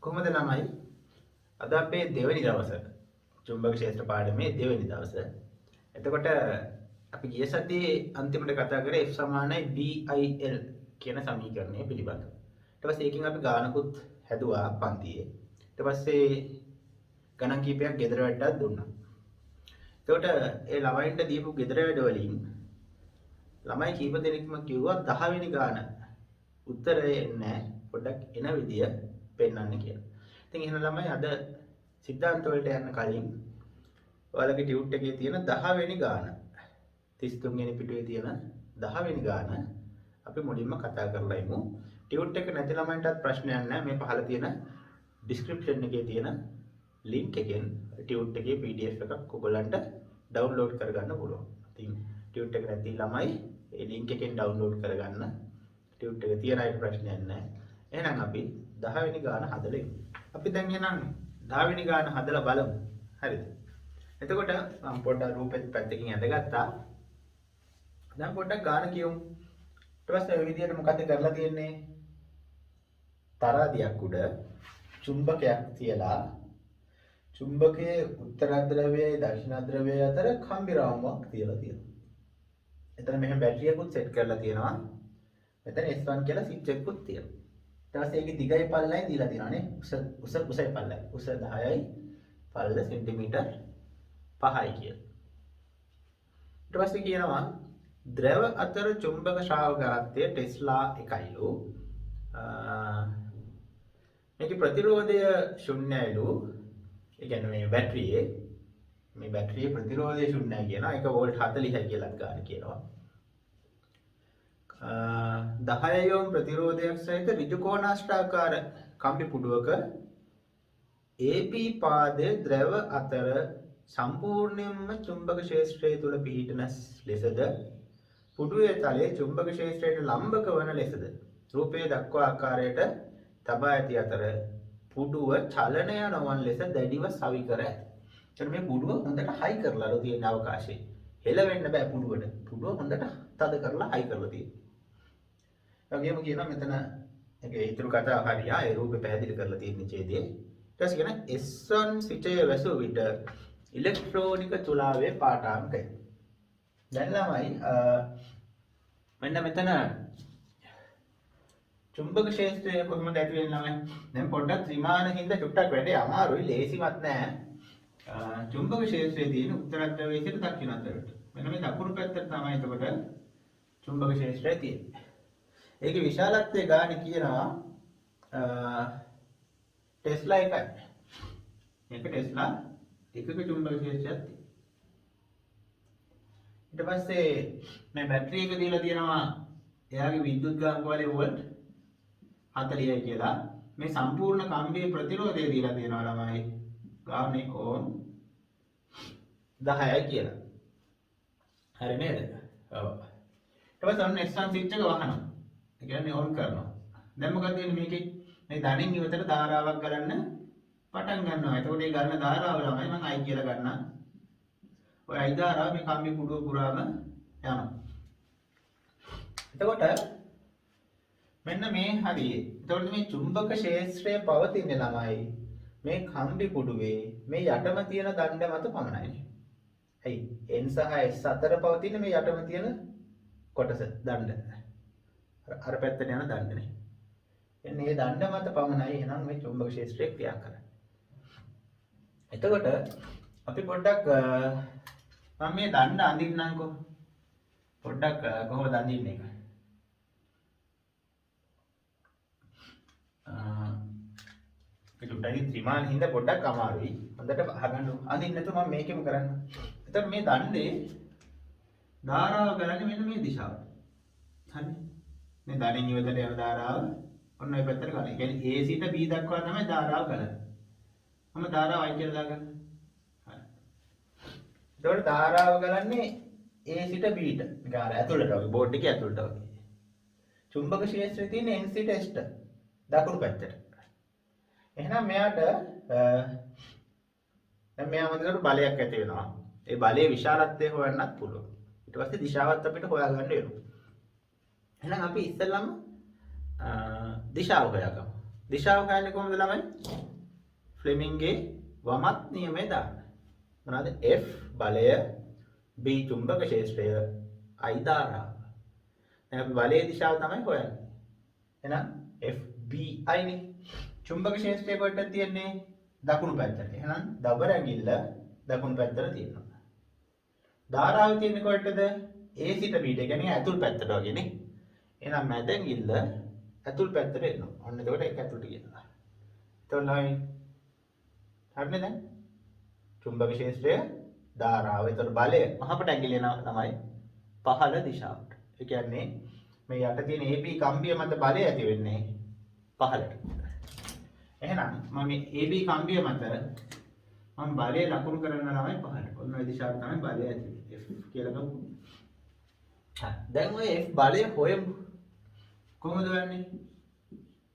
කොහොමද ළමයි අද අපේ දෙවෙනි දවස චුම්බක ක්ෂේත්‍ර පාඩමේ දෙවෙනි දවස. එතකොට අපි ගිය සතියේ අන්තිමට කතා කරේ F = BIL කියන සමීකරණය පිළිබඳව. ඊට පස්සේ ඒකෙන් අපි ගානකුත් හැදුවා පන්තියේ. ඊට පස්සේ ගණන් කීපයක් ගෙදර වැඩටත් දුන්නා. එතකොට ඒ ළමයින්ට දීපු ගෙදර වැඩ වලින් ළමයි කීප දෙනෙක්ම කිව්වා 10 වෙනි ගාන උත්තරේ එන්නේ පොඩ්ඩක් එන විදිය පෙන්වන්න කියලා. ඉතින් එහෙනම් ළමයි අද සිද්ධාන්ත වලට යන්න කලින් ඔයාලගේ ටියුට් එකේ තියෙන 10 වෙනි ගාන 33 වෙනි පිටුවේ තියෙන 10 වෙනි ගාන අපි මුලින්ම කතා කරලා ඉමු. ටියුට් එක නැති ළමයින්ටත් ප්‍රශ්නයක් නැහැ. මේ පහළ තියෙන ඩිස්ක්‍රිප්ෂන් එකේ තියෙන ලින්ක් එකෙන් ටියුට් එකේ PDF එකක් ඔයගලන්ට ඩවුන්ලෝඩ් කරගන්න පුළුවන්. ඉතින් ටියුට් එක නැති ළමයි ඒ ලින්ක් එකෙන් ඩවුන්ලෝඩ් කරගන්න. ටියුට් එක තියන අයට ප්‍රශ්නයක් නැහැ. එහෙනම් අපි 10 වෙනි ගාන හදලා ඉමු. අපි දැන් එහෙනම් 10 වෙනි ගාන හදලා බලමු. හරිද? එතකොට මම පොඩ්ඩක් රූපෙත් පැත්තකින් ඇඳගත්තා. දැන් පොඩ්ඩක් ගාන කියමු. ඊට පස්සේ ඔය විදිහට මොකද කරලා තියෙන්නේ? තරාදියක් උඩ චුම්බකයක් තියලා චුම්බකයේ උත්තර ද්‍රවයයි දක්ෂිණ ද්‍රවයයි අතර කම්බි රාමුවක් තියලා තියෙනවා. එතන මෙහෙම බැටරියකුත් සෙට් කරලා තියෙනවා. මෙතන S1 කියලා ස්විච් එකකුත් තියෙනවා. ඊට පස්සේ ඒකේ දිගයි පල්ලයි දීලා තියෙනවා නේ. උසයි පල්ලයි. උස 10යි පල්ල සෙන්ටිමීටර් 5යි කියලා. ඊට පස්සේ කියනවා ද්‍රව අතර චුම්බක ශ්‍රාවකත්වය ටෙස්ලා 1යිලු. මේකේ ප්‍රතිරෝධය ශුන්‍යයිලු. ඒ කියන්නේ මේ බැටරියේ ප්‍රතිරෝධය ශුන්‍යයි කියනවා. ඒක වෝල්ට් 40යි කියලා ගන්න කියනවා. 10 ඕම් ප්‍රතිරෝධයක් සහිත ඍජු කෝණාශ්‍රාකාර කම්බි පුඩුවක AB පාදයේ ද්‍රව අතර සම්පූර්ණයෙන්ම චුම්බක ක්ෂේත්‍රය තුල පිහිටන ලෙසද පුඩුවේ තලයේ චුම්බක ක්ෂේත්‍රයට ලම්බක වන ලෙසද රූපයේ දක්වා ආකාරයට තබා ඇති අතර පුඩුව චලනය නොවන ලෙස දැඩිව සවි කර ඇත. එතන මේ පුඩුව හොඳට හයි කරලා තියෙන අවකාශයේ හෙලවෙන්න බෑ පුඩුවට. පුඩුව හොඳට තද කරලා හයි කරලා තියෙනවා. වගේම කියනවා මෙතන ඒකේ ඊතුරු කතා හරියා ඒ රූපේ පැහැදිලි කරලා තියෙන ඡේදයේ. ඊට පස්සේ කියන S1 සිටය වැසූ විට ඉලෙක්ට්‍රෝනික තුලාවේ පාඨාංකය. දැන් ළමයි මෙන්න මෙතන චුම්බක ක්ෂේත්‍රය කොහොමද ඇති වෙන්නේ ළමයි? දැන් පොඩ්ඩක් ත්‍රිමාන හින්දා චුට්ටක් වැඩේ අමාරුයි ලේසිවත් නෑ. චුම්බක ක්ෂේත්‍රයේ තියෙන උත්තර ද්‍රවයේ සිට දක්ෂිණ ද්‍රවයට. මෙන්න මේ දකුණු පැත්තට තමයි එතකොට චුම්බක ක්ෂේත්‍රය තියෙන්නේ. ඒකේ විශාලත්වය ගානේ කියනවා ටෙස්ලා 1යි. මේක ටෙස්ලා 1ක චුම්බක ක්ෂේත්‍රයක් තියෙනවා. ඊට පස්සේ මේ බැටරි එක දීලා තියෙනවා එයාගේ විද්‍යුත් ගාමක වලේ වෝල්ට් 40යි කියලා. මේ සම්පූර්ණ කම්බියේ ප්‍රතිරෝධය දීලා තියෙනවා ළමයි. ගානේ ඕම් 10යි කියලා. හරි නේද? ඔව්. ඊට පස්සේ ඔන්න S1 ස්විච් එක වහනවා. ඒ කියන්නේ ඔන් කරනවා. දැන් මොකද වෙන්නේ මේකේ? මේ ධනින් ඉවතට ධාරාවක් ගලන්න පටන් ගන්නවා. එතකොට මේ ගන්න ධාරාව ළමයි මම I කියලා ගන්නවා. ඔය I ධාරාව මේ කම්බි පුඩුව පුරාම යනවා. එතකොට මෙන්න මේ හරියේ. එතකොට මේ චුම්බක ක්ෂේත්‍රය පවතින්නේ ළමයි මේ කම්බි පුඩුවේ මේ යටම තියෙන දණ්ඩ මත පමණයි. ඇයි? N සහ S අතර පවතින මේ යටම තියෙන කොටස දණ්ඩ. අර පැත්තට යන දණ්ඩනේ. එන්නේ මේ දණ්ඩ මත පමණයි එහෙනම් මේ චුම්බක ක්ෂේත්‍රය ක්‍රියා කරන්නේ. එතකොට අපි පොඩ්ඩක් මම මේ දණ්ඩ අඳින්නම්කෝ. පොඩ්ඩක් කොහොමද අඳින්නේ ඒක? පිටුටයි ත්‍රිමාන හින්දා පොඩ්ඩක් අමාරුයි. හොඳට අහගන්න අඳින්න නැතුව මම මේකෙම කරන්න. එතකොට මේ දණ්ඩේ ධාරාව ගලන්නේ මෙන්න මේ දිශාවට. හරි. මේ ධනින් ඉවතට යන ධාරාව ඔන්න ඔය පැත්තට ගන්න. ඒ කියන්නේ A සිට B දක්වා තමයි ධාරාව ගලන්නේ. මම ධාරාව I කියලා දාගන්න. හරි. එතකොට ධාරාව ගලන්නේ A සිට B ට. නිකන් අර ඇතුළට වගේ බෝඩ් එකේ ඇතුළට වගේ. චුම්බක ක්ෂේත්‍රයේ තියෙන N සිට S ට දකුණු පැත්තට. එහෙනම් මෙයාට දැන් මෙයා මොකද බලයක් ඇති වෙනවා. ඒ බලයේ විශාලත්වය හොයන්නත් පුළුවන්. ඊට පස්සේ දිශාවත් අපිට හොයාගන්න වෙනවා. එහෙනම් අපි ඉස්සෙල්ලම දිශාව හොයාගමු. දිශාව හොයන්නේ කොහොමද ළමයි? ෆ්ලෙමින්ගේ වමත් නියමය දාන්න. මොනවාද? F බලය, B චුම්බක ක්ෂේත්‍රය, I ධාරාව. දැන් අපි බලයේ දිශාව තමයි හොයන්නේ. එහෙනම් FBI නේ. චුම්බක ක්ෂේත්‍රය කොහෙටද තියෙන්නේ? දකුණු පැත්තට. එහෙනම් දබර ඇඟිල්ල දකුණු පැත්තට තියෙනවා. ධාරාව තියෙන්නේ කොහෙටද? A සිට B ට. කියන්නේ ඇතුල් පැත්තට වගේ නේ. එහෙනම් මැද ඇඟිල්ල ඇතුල් පැත්තට එනවා. ඔන්න එතකොට ඒක ඇතුළට ගියා. එතකොට ළමයි හරිනේ දැන්? චුම්බක ක්ෂේත්‍රය ධාරාව. එතකොට බලය මහපට ඇඟිල්ල එනවා තමයි පහළ දිශාවට. ඒ කියන්නේ මේ යට තියෙන AB කම්බිය මත බලය ඇති වෙන්නේ පහළට. එහෙනම් මම මේ AB කම්බිය මත මම බලය ලකුණු කරන්න ළමයි පහළට. ඔන්න ඔය දිශාවට තමයි බලය ඇති වෙන්නේ. F කියලා ගමු. දැන් ඔය F බලය හොයමු. කොහොමද හොයන්නේ?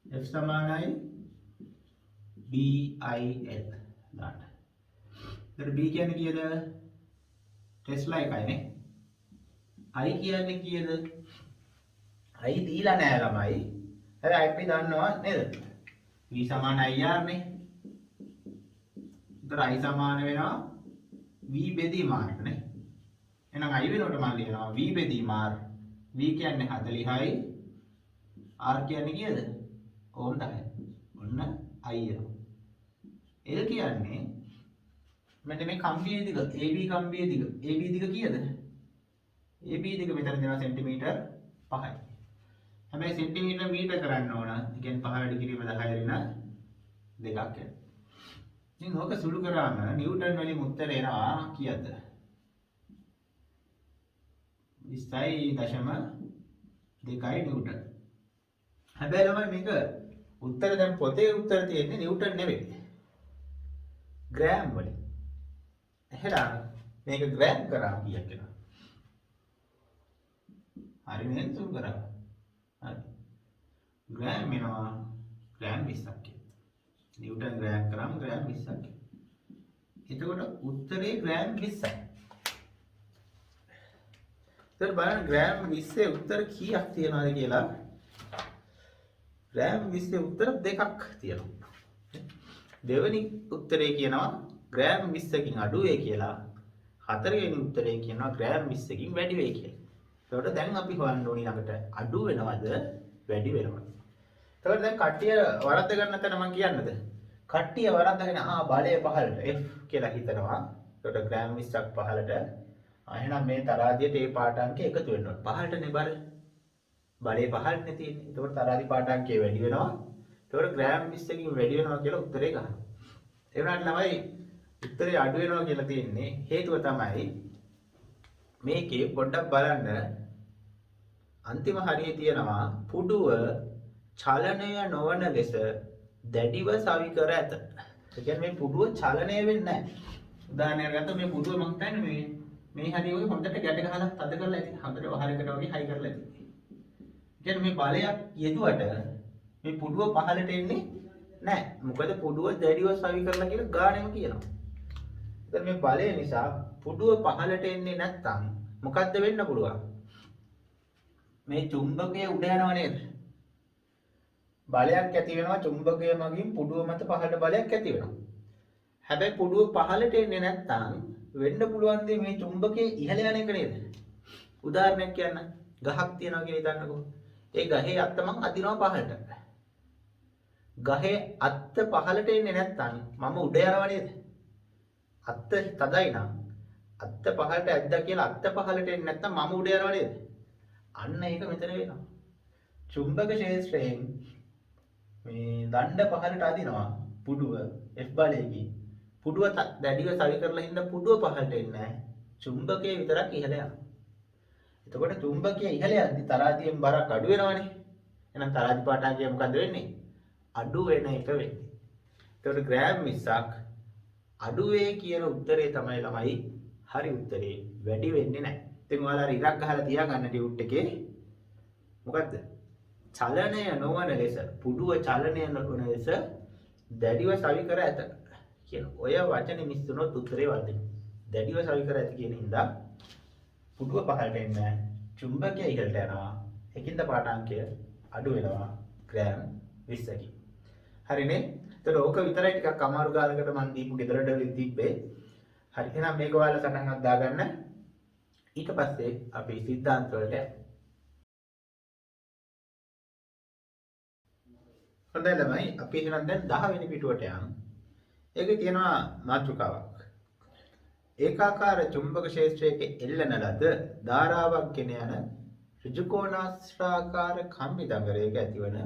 F සමානයි BIL දාන්න. එතකොට B කියන්නේ කීයද? ටෙස්ලා එකයිනේ. I කියන්නේ කීයද? I දීලා නෑ ළමයි. හැබැයි අපි දන්නවා නේද? V සමාන IR නේ. එතකොට I සමාන වෙනවා V බෙදීම R නේ. එහෙනම් I වෙනකොට මම ලියනවා V බෙදීම R. V කියන්නේ 40යි. R කියන්නේ කීයද? ඕම් 10. ඔන්න I එනවා. L කියන්නේ මෙන්න මේ කම්බියේ දිග AB කම්බියේ දිග. AB දිග කීයද? AB දිග මෙතන දෙනවා සෙන්ටිමීටර් 5යි. හැබැයි සෙන්ටිමීටර් මීටර කරන්න ඕන. ඒ කියන්නේ 5 වැඩි කිරීම 10 රින 2ක් යනවා. ඉතින් ඕක සුළු කරාම නිව්ටන් වලින් උත්තර එනවා කීයද? 20.2 නිව්ටන්. හැබැයි ළමයි මේක උත්තර දැන් පොතේ උත්තර තියෙන්නේ නිව්ටන් නෙවෙයි. ග්‍රෑම් වලින්. එහෙනම් මේක ග්‍රෑම් කරා කීයක් එනවා? හරි නේද සුළු කරා. හරි. ග්‍රෑම් වෙනවා ග්‍රෑම් 20ක්. නිව්ටන් ග්‍රෑම් කරාම ග්‍රෑම් 20ක්. එතකොට උත්තරේ ග්‍රෑම් 20යි. එතකොට බලන්න ග්‍රෑම් 20 උත්තර කීයක් තියනවද කියලා. ග්‍රෑම් 20 උත්තර දෙකක් තියෙනවා. දෙවෙනි උත්තරේ කියනවා ග්‍රෑම් 20කින් අඩු වේ කියලා. හතරවෙනි උත්තරේ කියනවා ග්‍රෑම් 20කින් වැඩි වේ කියලා. එතකොට දැන් අපි හොයන්න ඕනි ළඟට අඩු වෙනවද වැඩි වෙනවද? එතකොට දැන් කට්ටිය වරද්ද ගන්න තැන මම කියන්නද? කට්ටිය වරද්දගෙන බලය පහළට F කියලා හිතනවා. එතකොට ග්‍රෑම් 20ක් පහළට. එහෙනම් මේ තරාදියට ඒ පාඨාංකය එකතු වෙන්න ඕන. පහළටනේ බලය. බලය පහළටනේ තියෙන්නේ. එතකොට තරාදි පාඨාංකය වැඩි වෙනවා. එතකොට ග්‍රෑම් 20කින් වැඩි වෙනවා කියලා උත්තරේ ගන්නවා. ඒ වුණාට ළමයි උත්තරේ අඩු වෙනවා කියලා තියෙන්නේ හේතුව තමයි මේකේ පොඩ්ඩක් බලන්න අන්තිම හරියේ තියෙනවා පුඩුව චලනය නොවන ලෙස දැඩිව සවි කර ඇත. ඒ කියන්නේ මේ පුඩුව චලනය වෙන්නේ නැහැ. උදාහරණයක් ගත්තොත් මේ පුඩුව මම හිතන්නේ මේ හරිය වගේ හොඳට ගැට ගහලා තද කරලා ඇති. හොඳට වහරකට වගේ හයි කරලා ඇති. කියන්නේ මේ බලයක් යෙදුවට මේ පුඩුව පහළට එන්නේ නැහැ. මොකද පුඩුව දැඩිව සවි කරලා කියලා ගානෙම කියනවා. එතන මේ බලය නිසා පුඩුව පහළට එන්නේ නැත්නම් මොකද්ද වෙන්න පුළුවන්? මේ චුම්බකය උඩ යනවා නේද? බලයක් ඇති වෙනවා චුම්බකය මගින් පුඩුව මත පහළට බලයක් ඇති වෙනවා. හැබැයි පුඩුව පහළට එන්නේ නැත්නම් වෙන්න පුළුවන් දේ මේ චුම්බකයේ ඉහළ යන එක නේද? උදාහරණයක් කියන්න. ගහක් තියනවා කියලා හිතන්නකෝ. ඒ ගහේ අත්ත මං අදිනවා පහළට. ගහේ අත්ත පහළට එන්නේ නැත්නම් මම උඩ යනවා නේද? අත්ත තදයි නම් අත්ත පහළට ඇද්දා කියලා අත්ත පහළට එන්නේ නැත්නම් මම උඩ යනවා නේද? අන්න ඒක මෙතන වෙනවා. චුම්බක ක්ෂේත්‍රයෙන් මේ දණ්ඩ පහළට අදිනවා පුඩුව F බලයකින්. පුඩුව දැඩිව සවි කරලා හින්දා පුඩුව පහළට එන්නේ නැහැ. චුම්බකයේ විතරක් ඉහළ යනවා. එතකොට චුම්බකයේ ඉහළ යද්දි තරාදියෙන් බරක් අඩු වෙනවනේ. එහෙනම් තරාදි පාඨාංකය මොකද්ද වෙන්නේ? අඩු වෙන එක වෙන්නේ. එතකොට ග්‍රෑම් 20ක් අඩු වේ කියන උත්තරේ තමයි ළමයි හරි උත්තරේ. වැඩි වෙන්නේ නැහැ. ඉතින් ඔයාලා ඉරක් ගහලා තියාගන්න ටියුට් එකේ මොකද්ද? චලනය නොවන ලෙස පුඩුව චලනය නොවන ලෙස දැඩිව සවි කර ඇත කියන ඔය වචනේ මිස්සුනොත් උත්තරේ වදිනවා. දැඩිව සවි කර ඇත කියන හින්දා පුඩුව පහළට එන්නේ චුම්බකය ඉහළට යනවා. ඒකින්ද පාඨාංකය අඩු වෙනවා ග්‍රෑම් 20කින්. හරිනේ. ඒතකොට ඕක විතරයි ටිකක් අමාරු කාලයකට මම දීපු ගෙදරට තිබ්බේ. හරි. එහෙනම් මේක ඔයාලා සටහනක් දාගන්න. ඊට පස්සේ අපි සිද්ධාන්ත වලට යමු. හොඳයි ළමයි අපි එහෙනම් දැන් 10 වෙනි පිටුවට යමු. ඒකේ තියෙනවා මාතෘකාවක්. ඒකාකාර චුම්බක ක්ෂේත්‍රයක එල්ලන ලද ධාරාවක් ගෙන යන ඍජුකෝණාශ්‍රාකාර කම්බි දඟලයක ඇතිවන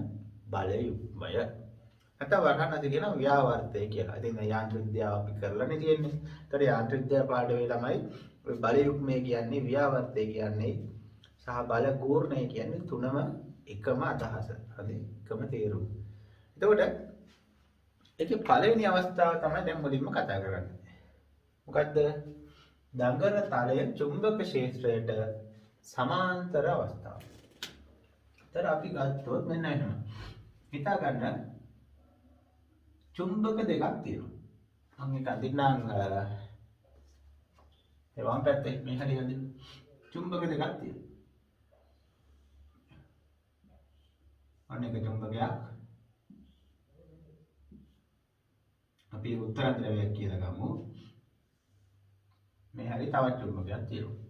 බලයුක්මය. නැත්නම් වරහන් කියන ව්‍යාවර්තය කියලා. ඉතින් යාන්ත්‍රික විද්‍යාව අපි කරලානේ තියෙන්නේ. ඒතර යාන්ත්‍රික විද්‍යාව පාඩමේ ළමයි ඔය බලයුක්මය කියන්නේ ව්‍යාවර්තය කියන්නේ සහ බල ගූර්ණය කියන්නේ තුනම එකම අදහස. හරි එකම තේරුම. එතකොට ඒකේ පළවෙනි අවස්ථාව තමයි දැන් මුලින්ම කතා කරන්නේ. මොකද්ද? දඟල තලය චුම්බක ක්ෂේත්‍රයට සමාන්තර අවස්ථාව. ඒතර අපි ගත්තොත් මෙන්න එහෙම. හිතා ගන්න චුම්බක දෙකක් තියෙනවා. මම එක අදින්නම් ඒ වම් පැත්තේ මේ හරිය අදින්න. චුම්බක දෙකක් තියෙනවා. අනේක චුම්බකයක් අපි උත්තර ද්‍රවයක් කියලා ගමු. මේ හරිය තවත් චුම්බකයක් තියෙනවා.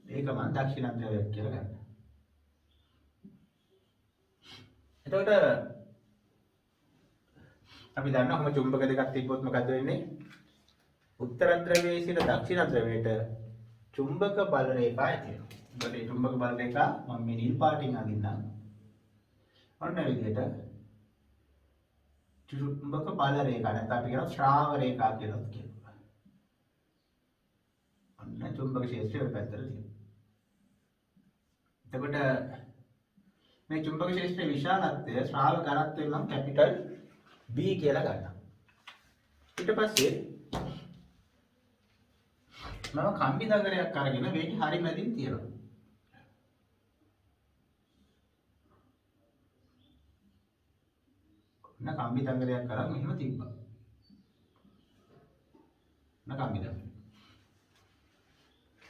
ඒක මම දක්ෂිණ ද්‍රවයක් කියලා ගන්නවා. එතකොට අපි දන්නවා කොහොම චුම්බක දෙකක් තිබ්බොත් මොකද වෙන්නේ? උත්තර ද්‍රවයේ සිට දක්ෂිණ ද්‍රවයට චුම්බක බල රේඛා ඇති වෙනවා. ඒකට මේ චුම්බක බල රේඛා මම මේ නිල් පාටින් අඳින්නම්. ඔන්න ඒ විදිහට චුම්බක බල රේඛා නැත්නම් අපි කියනවා ශ්‍රාව රේඛා කියලා කියනවා. ඔන්න චුම්බක ක්ෂේත්‍රය ඔය පැත්තට තියෙනවා. එතකොට මේ චුම්බක ක්ෂේත්‍රයේ විශාලත්වය ශ්‍රාව ඝනත්වය නම් කැපිටල් B කියලා ගන්නවා. ඊට පස්සේ මම කම්බි දඟලයක් අරගෙන මේක හරි මැදින් තියනවා. ඔන්න කම්බි දඟලයක් කරන් මෙහෙම තිබ්බා. ඔන්න කම්බි දඟල.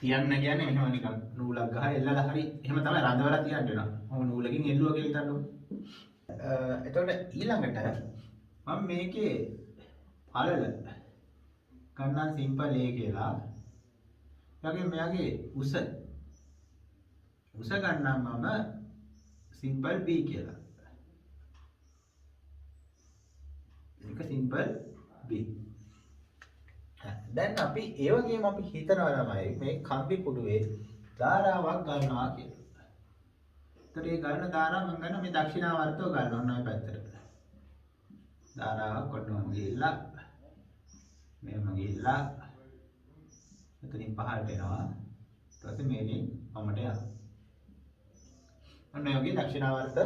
තියන්න කියන්නේ මෙහෙම නිකන් නූලක් ගහලා එල්ලලා හරි එහෙම තමයි රඳවලා තියන්න වෙනවා. මොන නූලකින් එල්ලුවා කියලා හිතන්නකො. එතකොට ඊළඟට මම මේකේ පළල ගන්නම් සිම්පල් A කියලා. ඊළඟට මෙයාගේ උස ගන්නම් මම සිම්පල් B කියලා. ඒක සිම්පල් B. දැන් අපි ඒ වගේම අපි හිතනවා තමයි මේ කම්බි පුඩුවේ ධාරාවක් ගන්නවා කියලා. ඒතර ඒ ගන්න ධාරාව මම ගන්න මේ දක්ෂිනාවර්තව ගන්න ඕන ඔය පැත්තට. ධාරාවක් කොටනවා ගිහිල්ලා මෙහෙම ගිහිල්ලා එතනින් පහළට එනවා. ඊට පස්සේ මේකෙන් මමට යනවා. ඔන්න ඔයගේ දක්ෂිනාවර්ත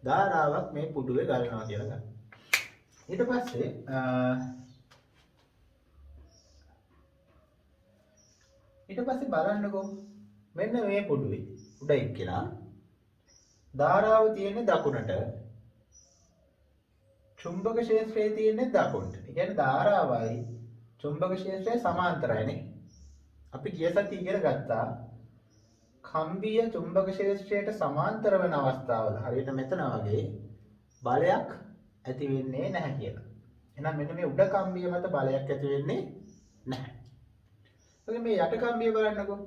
ධාරාවක් මේ පුඩුවේ ගන්නවා කියලා ගන්න. ඊට පස්සේ බලන්නකෝ මෙන්න මේ පුඩුවේ උඩ එක්කලා ධාරාව තියෙන්නේ දකුණට චුම්බක ක්ෂේත්‍රයේ තියෙන්නේ දකුණට. ඒ කියන්නේ ධාරාවයි චුම්බක ක්ෂේත්‍රය සමාන්තරයිනේ. අපි ගිය සතියේ ඉගෙන ගත්තා කම්බිය චුම්බක ක්ෂේත්‍රයට සමාන්තර වෙන අවස්ථාවල හරියට මෙතන වගේ බලයක් ඇති වෙන්නේ නැහැ කියලා. එහෙනම් මෙන්න මේ උඩ කම්බිය මත බලයක් ඇති වෙන්නේ නැහැ. මේ යට කම්බිය බලන්නකෝ.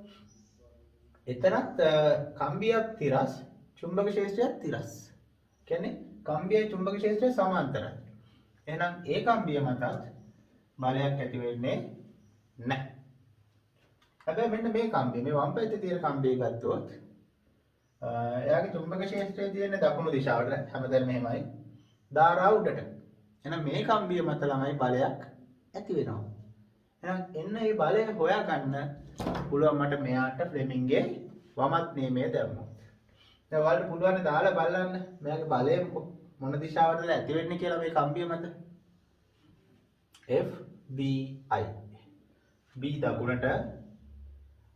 එතනත් කම්බියක් තිරස් චුම්බක ක්ෂේත්‍රයක් තිරස්. කියන්නේ කම්බියයි චුම්බක ක්ෂේත්‍රය සමාන්තරයි. එහෙනම් ඒ කම්බිය මතත් බලයක් ඇති වෙන්නේ නැහැ. හැබැයි මෙන්න මේ කම්බිය මේ වම් පැත්තේ තියෙන කම්බිය ගත්තොත් එයාගේ චුම්බක ක්ෂේත්‍රයේ තියෙන දකුණු දිශාවට හැමදැනම මෙහෙමයි. ධාරාව උඩට. එහෙනම් මේ කම්බිය මත ළමයි බලයක් ඇති වෙනවා. එහෙනම් එන්න මේ බලය හොයාගන්න පුළුවන් මට මෙයාට ෆ්ලෙමින්ගේ වමත් නියමය දැම්මොත්. දැන් ඔයාලට පුළුවන් දාලා බලන්න මෙයාගේ බලය මොන දිශාවටද ඇති වෙන්නේ කියලා මේ කම්බිය මත. F B I. B දකුණට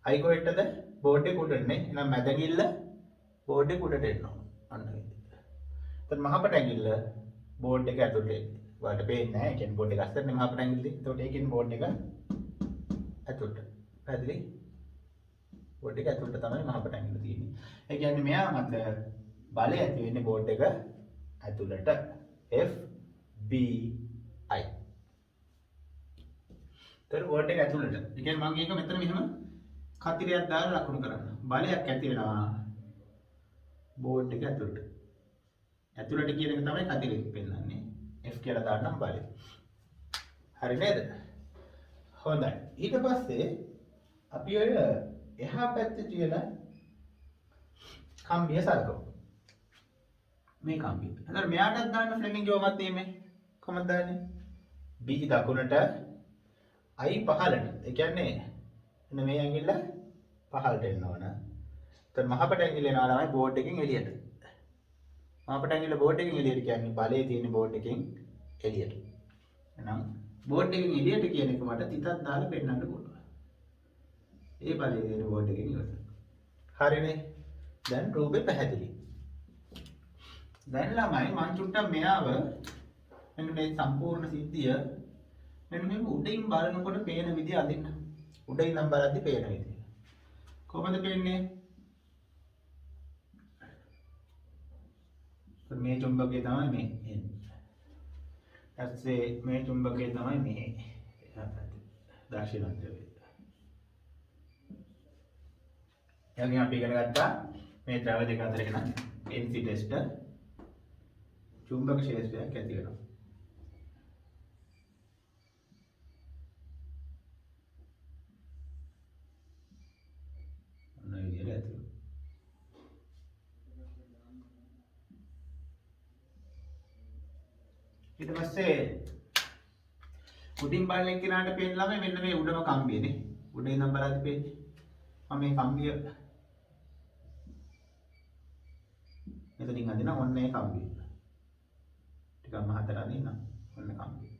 I කොහෙටද? බෝඩ් එක උඩනේ. එහෙනම් මැද ඇඟිල්ල බෝඩ් එක උඩට එනවා. අන්න ඒ විදිහට. එතන මහපට ඇඟිල්ල බෝඩ් එක ඇතුළට එන්නේ. ඔයාලට පේන්නේ නැහැ. ඒ කියන්නේ බෝඩ් එක අස්සරනේ මහපට ඇඟිල්ල. එතකොට ඒකෙන් බෝඩ් එක ඇතුළට. පැහැදිලි? බෝඩ් එක ඇතුළට තමයි මහපට ඇඟිල්ල තියෙන්නේ. ඒ කියන්නේ මෙයා මත බලය ඇති වෙන්නේ බෝඩ් එක ඇතුළට FBI. තර වෝල්ට් එක ඇතුළට. ඒ කියන්නේ මම මේක මෙතන මෙහෙම කතිරයක් දාලා ලකුණු කරන්න. බලයක් ඇති වෙනවා බෝඩ් එක ඇතුළට. ඇතුළට කියන එක තමයි කතිරෙන් පෙන්නන්නේ. F කියලා දාන්නම් බලය. හරි නේද? හොඳයි. ඊට පස්සේ අපි ඔය එහා පැත්තේ තියෙන කම්බිය සලකමු. මේ කම්බිය. එතකොට මෙයාටත් දාන්න ෆ්ලෙමිං ජෝමත් මේ කොහොමද දාන්නේ? B දකුණට I පහළට. ඒ කියන්නේ එන්න මේ ඇඟිල්ල පහළට එන්න ඕන. එතකොට මහපට ඇඟිල්ල එනවා තමයි බෝඩ් එකෙන් එළියට. මහපට ඇඟිල්ල බෝඩ් එකෙන් එළියට කියන්නේ බලයේ තියෙන බෝඩ් එකෙන් එළියට. එහෙනම් බෝඩ් එකෙන් එළියට කියන එක මට තිතක් දාලා පෙන්නන්න පුළුවන්. ඒ බලයේ තියෙන බෝඩ් එකෙන් ඉවත. හරිනේ. දැන් රූපේ පැහැදිලි. දැන් ළමයි මං චුට්ටක් මෙයාව මෙන්න මේ සම්පූර්ණ සිද්ධිය මෙන්න මේ උඩින් බලනකොට පේන විදිය අදින්න. උඩින් නම් බලද්දි පේන විදිය. කොහොමද පේන්නේ? මේ චුම්බකය තමයි මේ එන්නේ. ඊටසේ මේ චුම්බකය තමයි මේ දක්ෂිණ ධ්‍රවය. යකින් අපි ඉගෙන ගත්තා මේ ද්‍රව දෙක අතර එන NC ටෙස්ට් චුම්බක ක්ෂේත්‍රයක් ඇති වෙනවා. ඔන්න ඒ විදිහට ඇති වෙනවා. ඊට පස්සේ උඩින් බලන කෙනාට පේන ළමයි මෙන්න මේ උඩම කම්බියනේ. උඩ ඉඳන් බලද්දි පේන්නේ. මම මේ කම්බිය මෙතනින් අදින ඔන්න ඒ කම්බිය. ටිකක් මහතර අදින්න ඔන්න කම්බිය.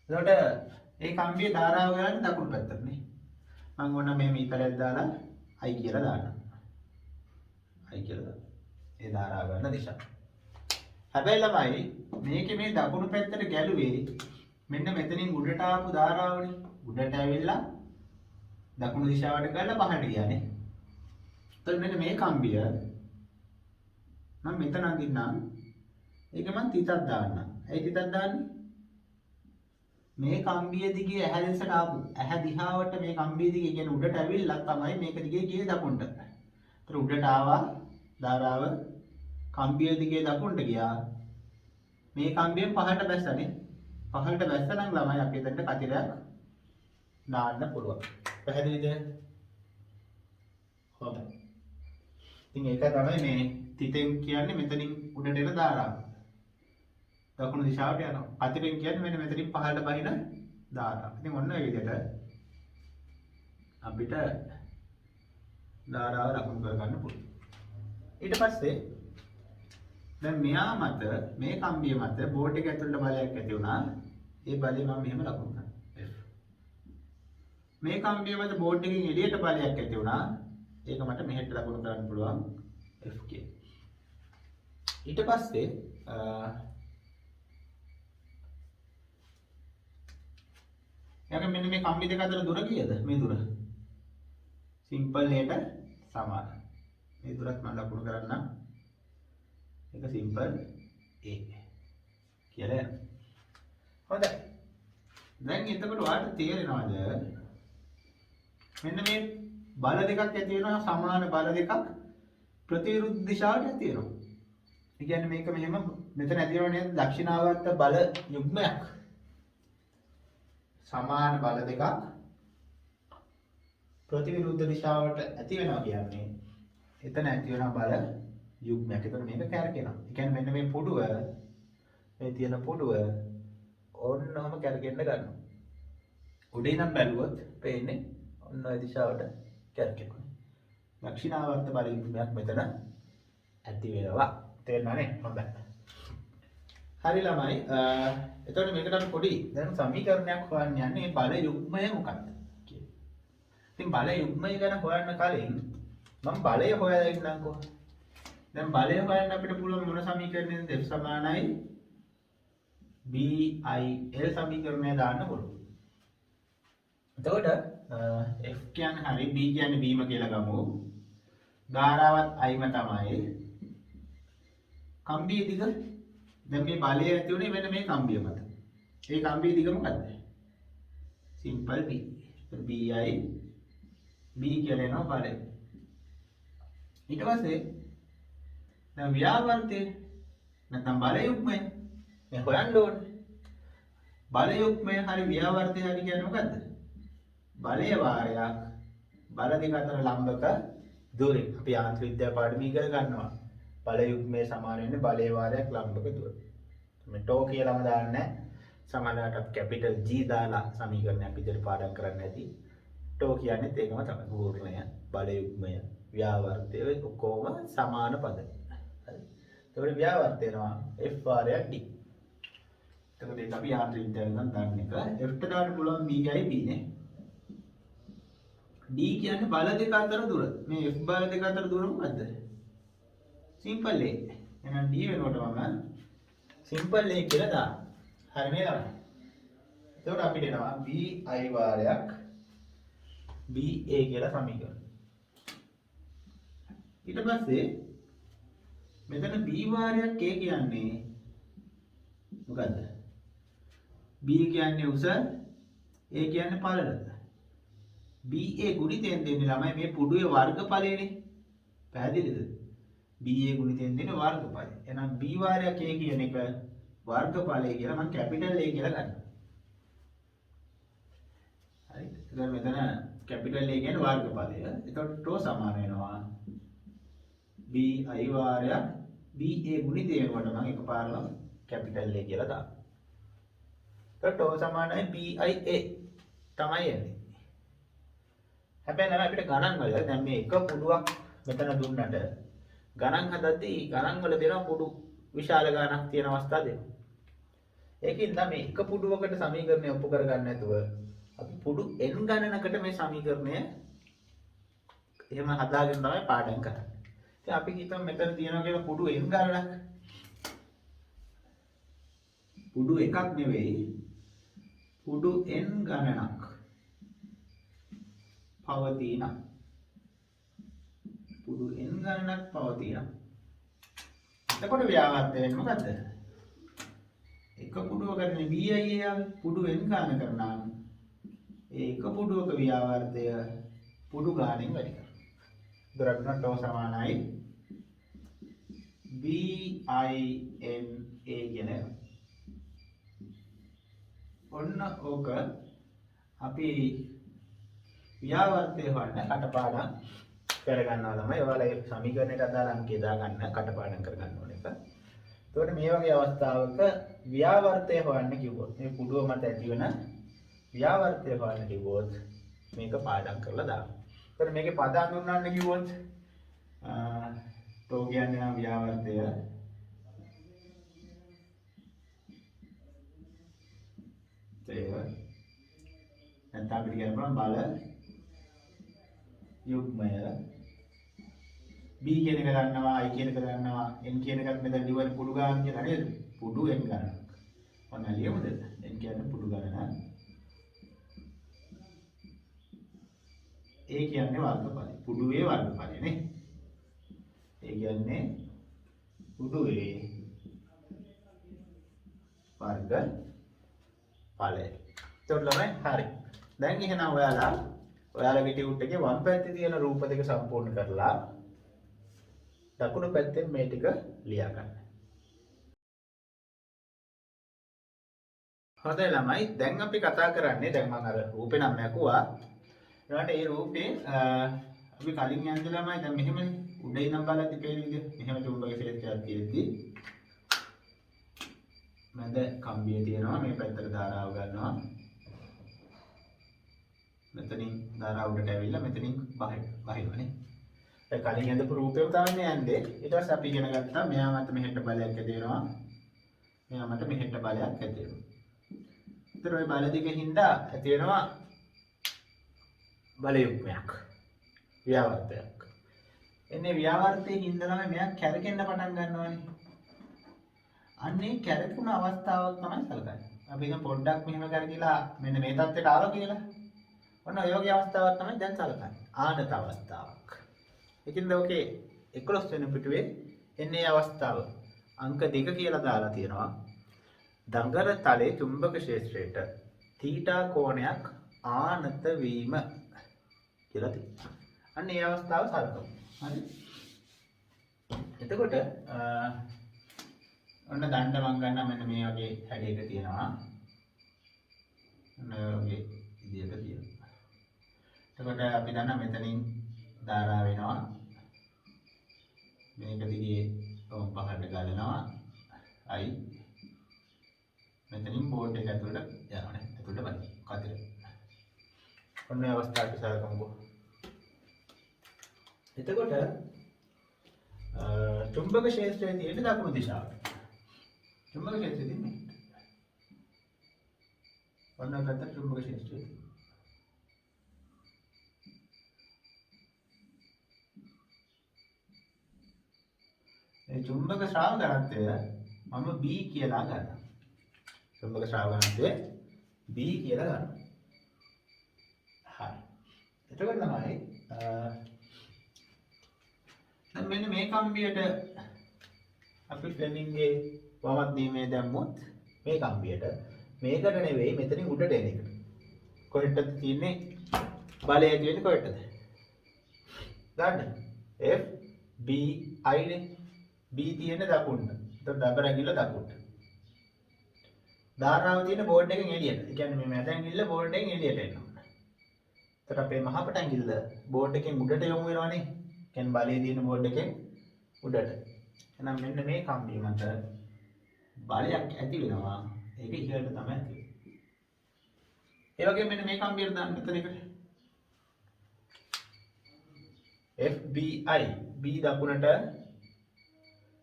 එතකොට ඒ කම්බියේ ධාරාව ගන්න දකුණු පැත්තටනේ. මම ඕන මේ මීටරයක් දාලා I කියලා දානවා. I කියලා දානවා. ඒ ධාරාව ගන්න දිශාව. හැබැයි ළමයි මේකේ මේ දකුණු පැත්තට ගැලුවේ මෙන්න මෙතනින් උඩට ආපු ධාරාවනේ. උඩට ඇවිල්ලා දකුණු දිශාවට ගාලා පහළට ගියානේ. එතකොට මෙන්න මේ කම්බිය මම මෙතන අඳින්නම්. ඒක මම තිතක් දාන්නම්. ඇයි තිතක් දාන්නේ? මේ කම්බිය දිගේ ඇහැ දෙසට ආපු ඇහැ දිහාවට මේ කම්බිය දිගේ කියන උඩට ඇවිල්ලා තමයි මේක දිගේ ගියේ දකුණට. ඒතර උඩට ආවා ධාරාව කම්බිය දිගේ දකුණට ගියා. මේ කම්බියෙන් පහළට බැස්සනේ. පහළට බැස්සනම් ළමයි අපි එතනට කතිරයක් දාන්න පුළුවන්. පැහැදිලිද? හොඳයි. ඉතින් ඒක තමයි මේ තිතෙන් කියන්නේ මෙතනින් උඩට එන ධාරාව. දකුණු දිශාවට යනවා. කතිරෙන් කියන්නේ මෙන්න මෙතනින් පහළට බහින ධාරාව. ඉතින් ඔන්න ඔය විදිහට අපිට ධාරාව ලකුණු කරගන්න පුළුවන්. ඊට පස්සේ දැන් මෙයා මත මේ කම්බිය මත බෝඩ් එක ඇතුළට බලයක් ඇති වුණා. ඒ බලය මම මෙහෙම ලකුණු කරනවා. F. මේ කම්බිය මත බෝඩ් එකකින් එළියට බලයක් ඇති වුණා. ඒක මට මෙහෙට ලකුණු කරන්න පුළුවන් F කියලා. ඊට පස්සේ යකම් මෙන්න මේ කම්බි දෙක අතර දුර කීයද? මේ දුර. සිම්පල් එකට සමාන. මේ දුරත් මම ලකුණු කරන්නම්. ඒක සිම්පල් A කියලා යනවා. හොඳයි. දැන් එතකොට ඔයාලට තේරෙනවද? මෙන්න මේ බල දෙකක් ඇති වෙනවා සමාන බල දෙකක් ප්‍රතිවිරුද්ධ දිශාවට ඇති වෙනවා. ඒ කියන්නේ මේක මෙහෙම මෙතන ඇති වෙනව නේද? දක්ෂිනාවර්ත බල යුග්මයක්. සමාන බල දෙකක් ප්‍රතිවිරුද්ධ දිශාවට ඇති වෙනවා කියන්නේ එතන ඇති වෙන බල යුග්මයක්. එතන මේක කැරකෙනවා. ඒ කියන්නේ මෙන්න මේ පුඩුව මේ තියෙන පුඩුව ඕන්නම කැරකෙන්න ගන්නවා. උඩින් නම් බැලුවොත් පේන්නේ ඔන්න ඔය දිශාවට කැරකෙනවා. දක්ෂිනාවර්ත බල යුග්මයක් මෙතන ඇති වෙනවා. තේරුණානේ? හොඳයි. හරි ළමයි. එතකොට මේකට අපි පොඩි දැන් සමීකරණයක් හොයන්න යන්නේ මේ බල යුග්මය මොකක්ද කියලා. ඉතින් බල යුග්මය ගැන හොයන්න කලින් මම බලය හොයලා ඉන්නම්කෝ. දැන් බලය හොයන්න අපිට පුළුවන් මොන සමීකරණයෙන්ද? F සමානයි BIL සමීකරණය දාන්න පුළුවන්. එතකොට F කියන්නේ හරි B කියන්නේ බීම කියලා ගමු. ධාරාවත් Iම තමයි. කම්බිය දිග දැන් මේ බලය ඇති උනේ මෙන්න මේ කම්බිය මත. ඒ කම්බිය දිග මොකද්ද? Simple B. BI B කියලා එනවා බලය. ඊට පස්සේ දැන් ව්‍යාවර්තය නැත්නම් බල යුග්මය මේ හොයන්න ඕනේ. බල යුග්මය හරි ව්‍යාවර්තය හරි කියන්නේ මොකද්ද? බලය වාරයක් බල දෙක අතර ලම්බක දුරය. අපි යාන්ත්‍රික විද්‍යා පාඩමේ ඉගෙන ගන්නවා. බල යුග්මය සමාන වෙන්නේ බලය වාරයක් ලම්බක දුර. මේ ටෝ කියලාම දාන්නේ සමානලට කැපිටල් G දාලා සමීකරණයක් විදිහට පාඩම් කරන්න ඇති. ටෝ කියන්නේ ඒකම තමයි. පූර්ණය, බල යුග්මය, ව්‍යාවර්තය ඔක්කොම සමාන පද. හරි. ඒකට ව්‍යාවර්තය වෙනවා F වාරයක් D. එතකොට ඒක අපි යාන්ත්‍රික විද්‍යාවෙන් දන්න එක. F ට දාන්න පුළුවන් BI B නේ. D කියන්නේ බල දෙක අතර දුර. මේ F බල දෙක අතර දුර මොකද්ද? Simple A. එහෙනම් D වෙනකොට මම සිම්පල් A කියලා දානවා. හරි නේද? එතකොට අපිට එනවා BI වාරයක් BA කියලා සමීකරණ. ඊට පස්සේ මෙතන B වාරයක් A කියන්නේ මොකද්ද? B කියන්නේ උස, A කියන්නේ පළල. BA ගුණිතයෙන් දෙන්නේ ළමයි මේ පුඩුවේ වර්ගඵලයනේ. පැහැදිලිද? BA ගුණිතයෙන් දෙන්නේ වර්ගඵලය. එහෙනම් B වාරයක් A කියන එක වර්ගඵලය කියලා මම කැපිටල් A කියලා ගන්නවා. හරි. එතකොට මෙතන කැපිටල් A කියන්නේ වර්ගඵලය. එතකොට ටෝ සමාන වෙනවා BI වාරයක් BA ගුණිතය වෙනකොට මම එකපාරම කැපිටල් A කියලා දානවා. එතකොට ටෝ සමානයි BIA තමයි එන්නේ. හැබැයි නම් අපිට ගණන් වල දැන් මේ එක පුඩුවක් මෙතන දුන්නට ගණන් හදද්දී ගණන් වල දෙනවා පුඩු විශාල ගණනක් තියෙන අවස්ථා දෙනවා. ඒකින්ද මේ එක පුඩුවකට සමීකරණය ඔප්පු කරගන්න නැතුව අපි පුඩු n ගණනකට මේ සමීකරණය එහෙම හදාගෙන තමයි පාඩම් කරන්නේ. ඉතින් අපි හිතමු මෙතන තියෙනවා කියලා පුඩු n ගණනක්. පුඩු එකක් නෙවෙයි පුඩු n ගණනක් පවතින. පුඩු n ගණනක් පවතින. එතකොට ව්‍යාවර්තය වෙන්නේ මොකද්ද? එක පුඩුවකට BI පුඩු n ගාන කරනවා. ඒ එක පුඩුවක ව්‍යාවර්තය පුඩු ගානෙන් වැඩි කරනවා. දරන්න ටෝ සමානයි BINA කියන එක. ඔන්න ඕක අපි ව්‍යාවර්තය හොයන්න කටපාඩම් කරගන්නවා ළමයි. ඔයාලා ඒ සමීකරණයට අදාළ අංකය දාගන්න කටපාඩම් කරගන්න ඕන එක. එතකොට මේ වගේ අවස්ථාවක ව්‍යාවර්තය හොයන්න කිව්වොත් මේ පුඩුව මත ඇතිවන ව්‍යාවර්තය හොයන්න කිව්වොත් මේක පාඩම් කරලා දාන්න. එතකොට මේකේ පද හඳුන්වන්න කිව්වොත් ටෝ කියන්නේ නම් ව්‍යාවර්තය නැත්නම් අපිට කියන්න පුළුවන් බල යුග්මය. B කියන එක ගන්නවා, I කියන එක ගන්නවා, N කියන එකත් මෙතන ලියවන පුඩු ගන්න කියලා නේද? පුඩු N ගණනක්. ඔන්න ලියමුද? N කියන්නේ පුඩු ගණන. A කියන්නේ වර්ගඵලය. පුඩුවේ වර්ගඵලය නේ. ඒ කියන්නේ පුඩුවේ වර්ගඵලය. එතකොට ළමයි හරි. දැන් එහෙනම් ඔයාලගේ ටියුට් එකේ වම් පැත්තේ තියෙන රූප දෙක සම්පූර්ණ කරලා දකුණු පැත්තෙන් මේ ටික ලියා ගන්න. හොඳයි ළමයි. දැන් අපි කතා කරන්නේ දැන් මම අර රූපේ නම් මැකුවා. ඊළඟට ඒ රූපේ අපි කලින් යන්නේ ළමයි දැන් මෙහෙමනේ උඩ ඉඳන් බලද්දි පේන විදිහ මෙහෙම චුම්බක ක්ෂේත්‍රයක් තියෙද්දි මැද කම්බිය තියෙනවා මේ පැත්තට ධාරාව ගන්නවා. මෙතනින් ධාරාව උඩට ඇවිල්ලා මෙතනින් බහිනවනේ. ඒ කලින් යඳපු රූපෙම තමයි යන්නේ. ඊට පස්සේ අපි ඉගෙන ගත්තා මෙයා මත මෙහෙට බලයක් ඇති වෙනවා. මෙයා මත මෙහෙට බලයක් ඇති වෙනවා. ඒතර ওই බල දෙකෙන් හින්දා ඇති වෙනවා බල යුග්මයක්. ව්‍යාවර්තයක්. එන්නේ ව්‍යාවර්තයේ හින්දා තමයි මෙයා කැරකෙන්න පටන් ගන්නවානේ. අන්නේ කැරකුණ අවස්ථාවක් තමයි සැලකන්නේ. අපි දැන් පොඩ්ඩක් මෙහෙම කරගිලා මෙන්න මේ තත්ත්වයට ආවා කියලා. ඔන්න ඔය වගේ අවස්ථාවක් තමයි දැන් සලකන්නේ. ආනත අවස්ථාවක්. ඉතින් ඔකේ 11 වෙනි පිටුවේ එන්නේ අවස්ථාව. අංක 2 කියලා දාලා තියෙනවා. දඟර තලයේ චුම්බක ක්ෂේත්‍රයට θ කෝණයක් ආනත වීම කියලා තියෙනවා. අන්න ඒ අවස්ථාව සලකමු. හරි. එතකොට ඔන්න දණ්ඩ මං ගන්න මෙන්න මේ වගේ හැඩයක තියෙනවා. ඔන්න ඔය විදිහට තියෙනවා. එතකොට අපි දන්නා මෙතනින් ධාරා වෙනවා. මේක දිගේ කොම් පහට ගලනවා. අයි මෙතනින් බෝඩ් එක ඇතුළට යනවානේ. ඇතුළට බලන්න. කතර. ඔන්න ඒ අවස්ථාවට සලකමුකෝ. එතකොට චුම්බක ක්ෂේත්‍රයේ තියෙන දකුණු දිශාව. චුම්බක ක්ෂේත්‍රයේ තියෙන්නේ. ඔන්න ගත්ත චුම්බක ක්ෂේත්‍රය. ඒ චුම්බක ශ්‍රාව ගණත්වය මම B කියලා ගන්නවා. චුම්බක ශ්‍රාව ගණත්වය B කියලා ගන්නවා. හරි. එතකොට තමයි දැන් මෙන්න මේ කම්බියට අපි ෆ්ලෙමින්ගේ වමත් දීමේ දැම්මොත් මේ කම්බියට මේකට නෙවෙයි මෙතනින් උඩට එන එකට. කොහෙටද තියෙන්නේ? බලය කියන්නේ කොහෙටද? ගන්න. F B I නේ. B තියෙන්නේ දකුණට. එතකොට ඩබර් ඇඟිල්ල දකුණට. ධාරාව තියෙන බෝඩ් එකෙන් එළියට. ඒ කියන්නේ මේ මැද ඇඟිල්ල බෝඩ් එකෙන් එළියට එනවා. එතකොට අපේ මහපට ඇඟිල්ල බෝඩ් එකෙන් උඩට යොමු වෙනවනේ. කියන්නේ බලයේ තියෙන බෝඩ් එකෙන් උඩට. එහෙනම් මෙන්න මේ කම්බිය මත බලයක් ඇති වෙනවා. ඒක ඉහළට තමයි ඇති වෙන්නේ. ඒ වගේම මෙන්න මේ කම්බියට දාන්න මෙතන එකට. FBI B දකුණට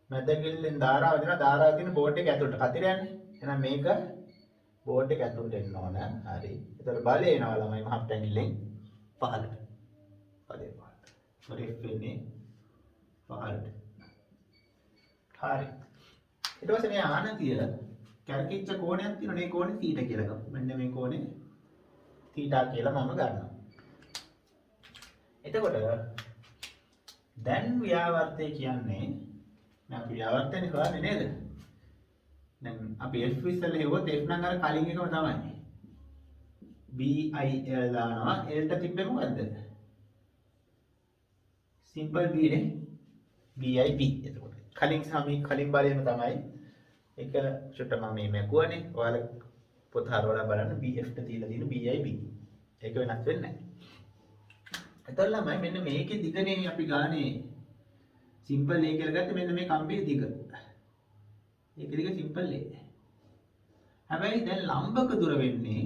මැදගිල්ලෙන් ධාරාව දෙනවා. ධාරාව තියෙන බෝඩ් එක ඇතුළට කතිර යන්නේ. එහෙනම් මේක බෝඩ් එක ඇතුළට එන්න ඕන. හරි. ඒතර බලය එනවා ළමයි මහත් ඇඟිල්ලෙන් පහළට. බලය පහළට. හරි වෙන්නේ පහළට. හරි. ඊට පස්සේ මේ ආනතිය කැරකිච්ච කෝණයක් තියෙනවා. මේ කෝණේ θීටා කියලා ගමු. මෙන්න මේ කෝණේ θීටා කියලා මම ගන්නවා. එතකොට දැන් ව්‍යාවර්තය කියන්නේ අපි ව්‍යාවර්තනේ හොයන්නේ නේද? දැන් අපි F ඉස්සෙල්ලා හෙව්වොත් F නම් අර කලින් එකම තමයි. BIL දානවා. L ට තිබ්බේ මොකද්ද? සිම්පල් B නේ. BIB. එතකොට කලින් බලයේම තමයි. ඒක චුට්ට මම මේ මැකුවනේ. ඔයාලා පොත හරවලා බලන්න BF ට තියලා තියෙන BIB. ඒක වෙනස් වෙන්නේ නැහැ. එතකොට ළමයි මෙන්න මේකේ දිගනේ අපි ගානේ සිම්පල් A කියලා ගත්තේ මෙන්න මේ කම්බියේ දිග. ඒකේ දිග සිම්පල් A. හැබැයි දැන් ලම්බක දුර වෙන්නේ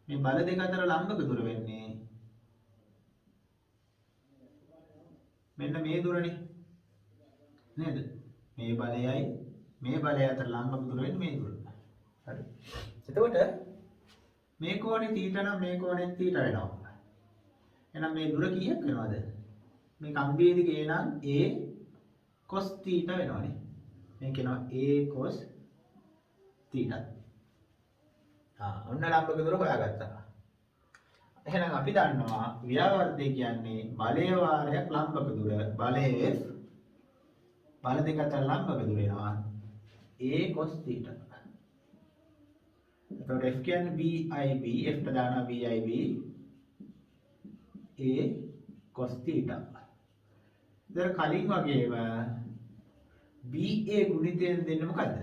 මේ බල දෙක අතර ලම්බක දුර වෙන්නේ මෙන්න මේ දුරනේ. නේද? මේ බලයයි මේ බලය අතර ලම්බක දුර වෙන්නේ මේ දුර. හරි. එතකොට මේ කෝණේ θීටා නම් මේ කෝණෙත් θීටා වෙනවා. එහෙනම් මේ දුර කීයක් වෙනවද? මේ කම්බියේ දිගේ නම් A cos θ වෙනවනේ. මේ කියනවා A cos θ. ඔන්න ලම්බක දුර හොයාගත්තා. එහෙනම් අපි දන්නවා ව්‍යාවර්තය කියන්නේ බලය වාරයක් ලම්බක දුර. බලය F බල දෙක අතර ලම්බක දුර වෙනවා A cos θ. එතකොට F කියන්නේ BIB. F ට දානවා BIB A cos θ. දැන් කලින් වගේම BA ගුණිතයෙන් දෙන්නේ මොකද්ද?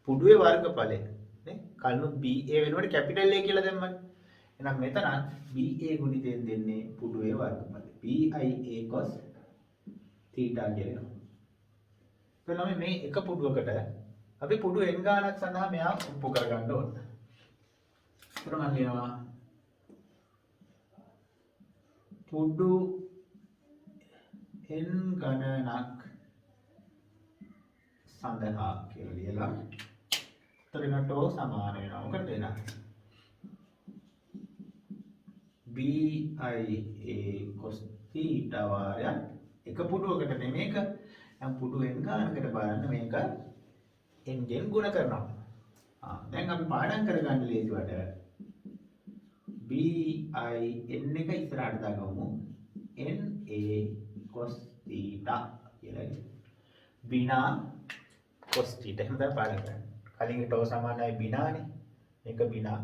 පුඩුවේ වර්ගඵලය. නේ? කලින් BA වෙනකොට කැපිටල් A කියලා දැම්මනේ. එහෙනම් මෙතන BA ගුණිතයෙන් දෙන්නේ පුඩුවේ වර්ගඵලය. BIA cos θ කියලා එනවා. එතකොට මේ එක පුඩුවකට අපි පුඩු n ගානක් සඳහා මෙයා උප්පු කරගන්න ඕන. ඒතර මම ලියනවා පුඩු n ගණනක් සඳහා කියලා ලියලා එතනට සමාන වෙනවා. මොකද එන BIA cos θ වාරයක් එක පුඩුවකට නෙමේක. දැන් පුඩු n ගානකට බලන්න මේක n ගෙන් ගුණ කරනවා. දැන් අපි පාඩම් කරගන්න ලේසිවට BIN එක ඉස්සරහට දාගමු. NA cos theta කියලා. බිනා cos theta එහෙම තමයි පාඩම් කරන්නේ. කලින් ටෝ සමානයි බිනානේ. මේක බිනා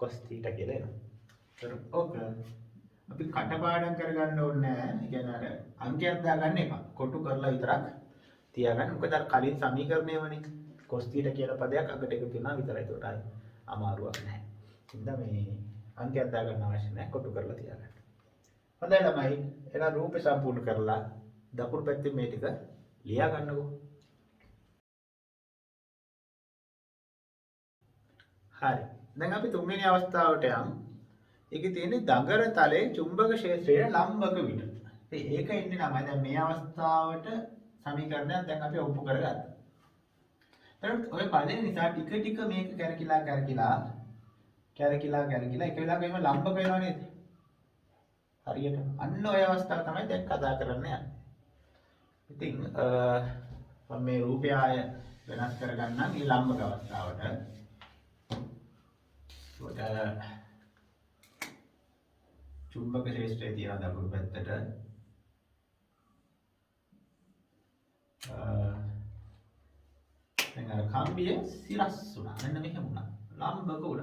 cos theta කියලා එනවා. ඒතර ඔක අපි කටපාඩම් කරගන්න ඕනේ නැහැ. ඒ කියන්නේ අර අංකයක් දාගන්න එපා. කොටු කරලා විතරක් තියාගන්න. මොකද අර කලින් සමීකරණයවනේ cos theta කියලා පදයක් අකට එකතු වෙනවා විතරයි. ඒකට ආයි අමාරුවක් නැහැ. ඉතින් මේ අංකයක් දාගන්න අවශ්‍ය නැහැ. කොටු කරලා තියාගන්න. හොඳයි ළමයි. එහෙනම් රූපේ සම්පූර්ණ කරලා දකුණු පැත්තේ මේ ටික ලියා ගන්නකෝ. හරි. දැන් අපි තුන්වෙනි අවස්ථාවට යමු. ඒකේ තියෙන්නේ දඟර තලයේ චුම්බක ක්ෂේත්‍රයේ ලම්බක විට. ඉතින් ඒක ඉන්නේ ළමයි. දැන් මේ අවස්ථාවට සමීකරණයක් දැන් අපි ඔප්පු කරගත්තා. එතකොට ඔය පදේ නිසා ටික ටික මේක කැරකිලා එක වෙලාවකම ලම්බක වෙනව නේද? හරියට. අන්න ඔය අවස්ථාව තමයි දැන් කතා කරන්න යන්නේ. ඉතින් මම මේ රූපය ආය වෙනස් කරගන්නම් මේ ලම්බක අවස්ථාවට. ඒකට චුම්බක ක්ෂේත්‍රයේ තියෙන දකුණු පැත්තට දැන් අර කම්බිය සිරස් වුණා. මෙන්න මෙහෙම වුණා. ලම්බක උඩ.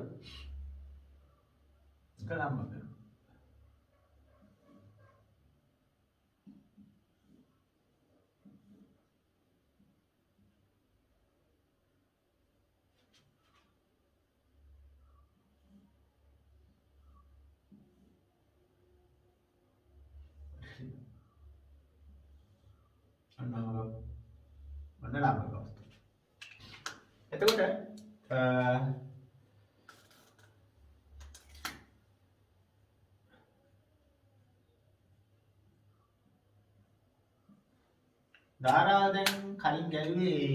ඒක ලම්බක. අන්න ලම්බක අවස්ථාව. එතකොට ධාරාව දැන් කලින් ගැලුවේ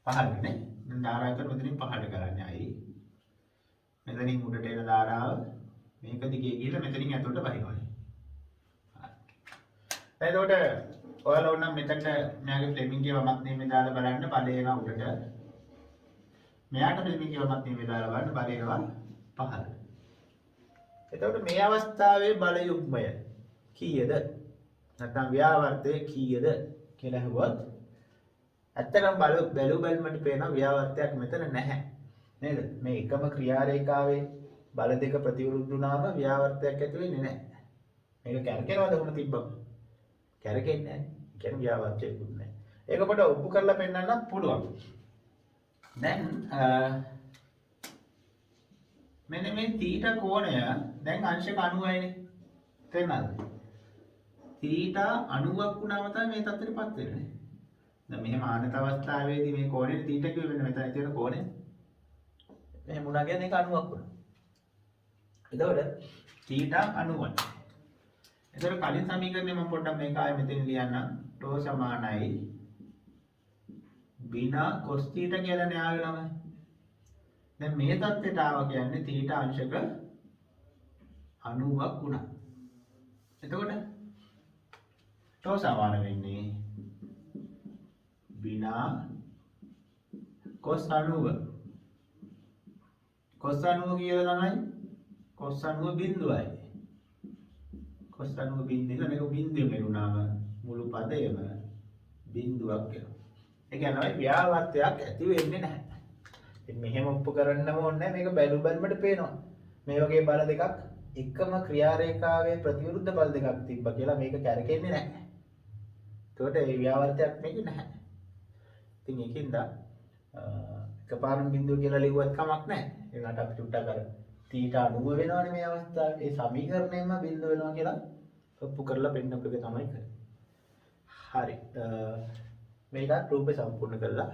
පහළට නේ. දැන් ධාරාව විතර මෙතනින් පහළට කරන්නේ ආයි. මෙතනින් උඩට එන ධාරාව මේක දිගේ ගිහලා මෙතනින් ඇතුළට බහිනවා. එතකොට ඔයාලා ඕනම් මෙතනට මෙයාගේ ෆ්ලෙමින්ගේ වමක් නියමේ දාලා බලන්න බලය එනවා උඩට. මෙයාට ෆ්ලෙමින්ගේ වමක් නියමේ දාලා බලන්න බලය එනවා පහළට. එතකොට මේ අවස්ථාවේ බල යුග්මය කීයද? නැත්නම් ව්‍යාවර්තය කීයද කියලා අහුවොත් ඇත්තටම බැලුමට පේන ව්‍යාවර්තයක් මෙතන නැහැ. නේද? මේ එකම ක්‍රියා රේඛාවේ බල දෙක ප්‍රතිවිරුද්ධ වුණාම ව්‍යාවර්තයක් ඇති වෙන්නේ නැහැ. මේක කැරකෙනවද කොහොම තිබ්බම? කැරකෙන්නේ නැහැ. ඒ කියන්නේ ව්‍යාවර්තයකුත් නැහැ. ඒක පොඩ ඔප්පු කරලා පෙන්නන්න පුළුවන්. දැන් මෙන්න මේ θ කෝණය දැන් අංශක 90යිනේ. තේරුණාද? θ 90ක් වුණාම තමයි මේ තත්ත්වෙටපත් වෙන්නේ. දැන් මෙහෙම ආනත අවස්ථාවේදී මේ කෝණය θ කිව්වෙ මෙන්න මෙතන තියෙන කෝණය. මෙහෙම වුණා කියන්නේ ඒක 90ක් වුණා. එතකොට θ 90යි. එතකොට කලින් සමීකරණය මම පොඩ්ඩක් මේක ආයෙ මෙතන ලියන්නම්. ටෝ සමානයි බිනා cos θ කියලා නේ ආවේ ළමයි. දැන් මේ தත්ත්වයට ආව කියන්නේ θ අංශක 90ක් වුණා. එතකොට ටෝ සමාන වෙන්නේ බිනා cos 90. cos 90 කියලා ළමයි cos 90 බිඳුවයි. cos 90 බිඳින්න මේක බිඳුවෙම වුණාම මුළු පදයම බිඳුවක් වෙනවා. ඒ කියන්නේ ව්‍යාවර්තයක් ඇති වෙන්නේ නැහැ. ඉතින් මෙහෙම ඔප්පු කරන්නම ඕනේ මේක බැලුමට පේනවා. මේ වගේ බල දෙකක් එකම ක්‍රියා රේඛාවේ ප්‍රතිවිරුද්ධ බල දෙකක් තිබ්බා කියලා මේක කැරකෙන්නේ නැහැ. ඒකට ඒ ව්‍යාවර්තයක් මේකේ නැහැ. ඉතින් ඒකින්ද එකපාරම බිඳුව කියලා ලිව්වත් කමක් නැහැ. ඒකට අපි චුට්ටක් අර θ 90 වෙනවනේ මේ අවස්ථාවේ. ඒ සමීකරණයෙන්ම බිඳුව වෙනවා කියලා ඔප්පු කරලා පෙන්නපු එක තමයි කරන්නේ. හරි. මේක රූපේ සම්පූර්ණ කරලා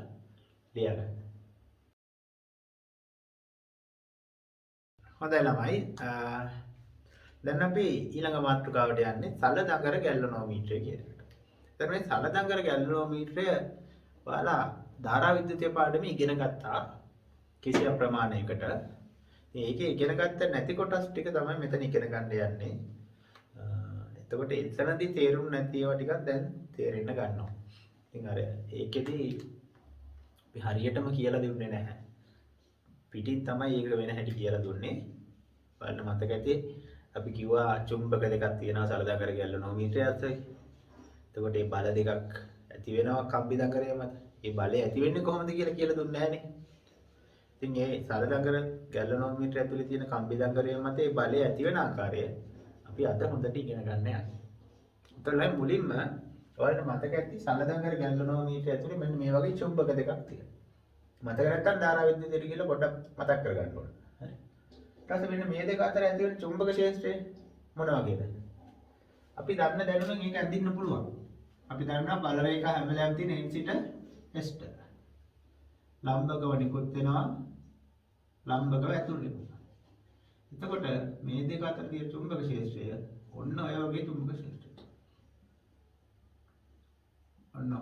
ලියගන්න. හොඳයි ළමයි. දැන් අපි ඊළඟ මාතෘකාවට යන්නේ සලදඟර ගැල්වනෝමීටරය කියන එකට. දැන් මේ සලදඟර ගැල්වනෝමීටරය ඔයාලා ධාරා විද්‍යුතිය පාඩමේ ඉගෙන ගත්තා කිසියම් ප්‍රමාණයකට. ඒකේ ඉගෙන ගත්ත නැති කොටස් ටික තමයි මෙතන ඉගෙන ගන්න යන්නේ. එතකොට එතනදී තේරුම් නැති ඒවා ටිකක් දැන් තේරෙන්න ගන්නවා. ඉතින් අර ඒකෙදී අපි හරියටම කියලා දෙන්නේ නැහැ. පිටින් තමයි ඒක වෙන හැටි කියලා දුන්නේ. බලන්න මතක ඇති අපි කිව්වා චුම්බක දෙකක් තියෙනවා සලදාකර ගැල්වනෝමීටරය ඇතුලේ. එතකොට මේ බල දෙකක් ඇති වෙනවා කම්බි දඟරය මත. මේ බලය ඇති වෙන්නේ කොහොමද කියලා දුන්නේ නැහනේ. ඉතින් මේ සලදාකර ගැල්වනෝමීටරය ඇතුලේ තියෙන කම්බි දඟරය මත මේ බලය ඇති වෙන ආකාරය අපි අද හොඳට ඉගෙන ගන්න යන්නේ. එතකොට මුලින්ම ඔයාලට මතක ඇති සලදාකර ගැල්වනෝමීටරය ඇතුලේ මෙන්න මේ වගේ චුම්බක දෙකක් තියෙනවා. මතක නැත්නම් ධාරා විද්‍යුතය කියලා පොඩ්ඩක් මතක් කරගන්න ඕනේ. හරි. ඊට පස්සේ මෙන්න මේ දෙක අතර ඇති වෙන චුම්බක ක්ෂේත්‍රය මොන වගේද? අපි දන්න දැනුමින් ඒක ඇඳින්න පුළුවන්. අපි දන්නවා බල රේඛා හැම වෙලාවෙම තියෙන n සිට s ට. ලම්බකව නිකුත් වෙනවා. ලම්බකව ඇතුල් වෙනවා. එතකොට මේ දෙක අතර තියෙන චුම්බක ක්ෂේත්‍රය ඔන්න ඔය වගේ චුම්බක ක්ෂේත්‍රයක්. ඔන්න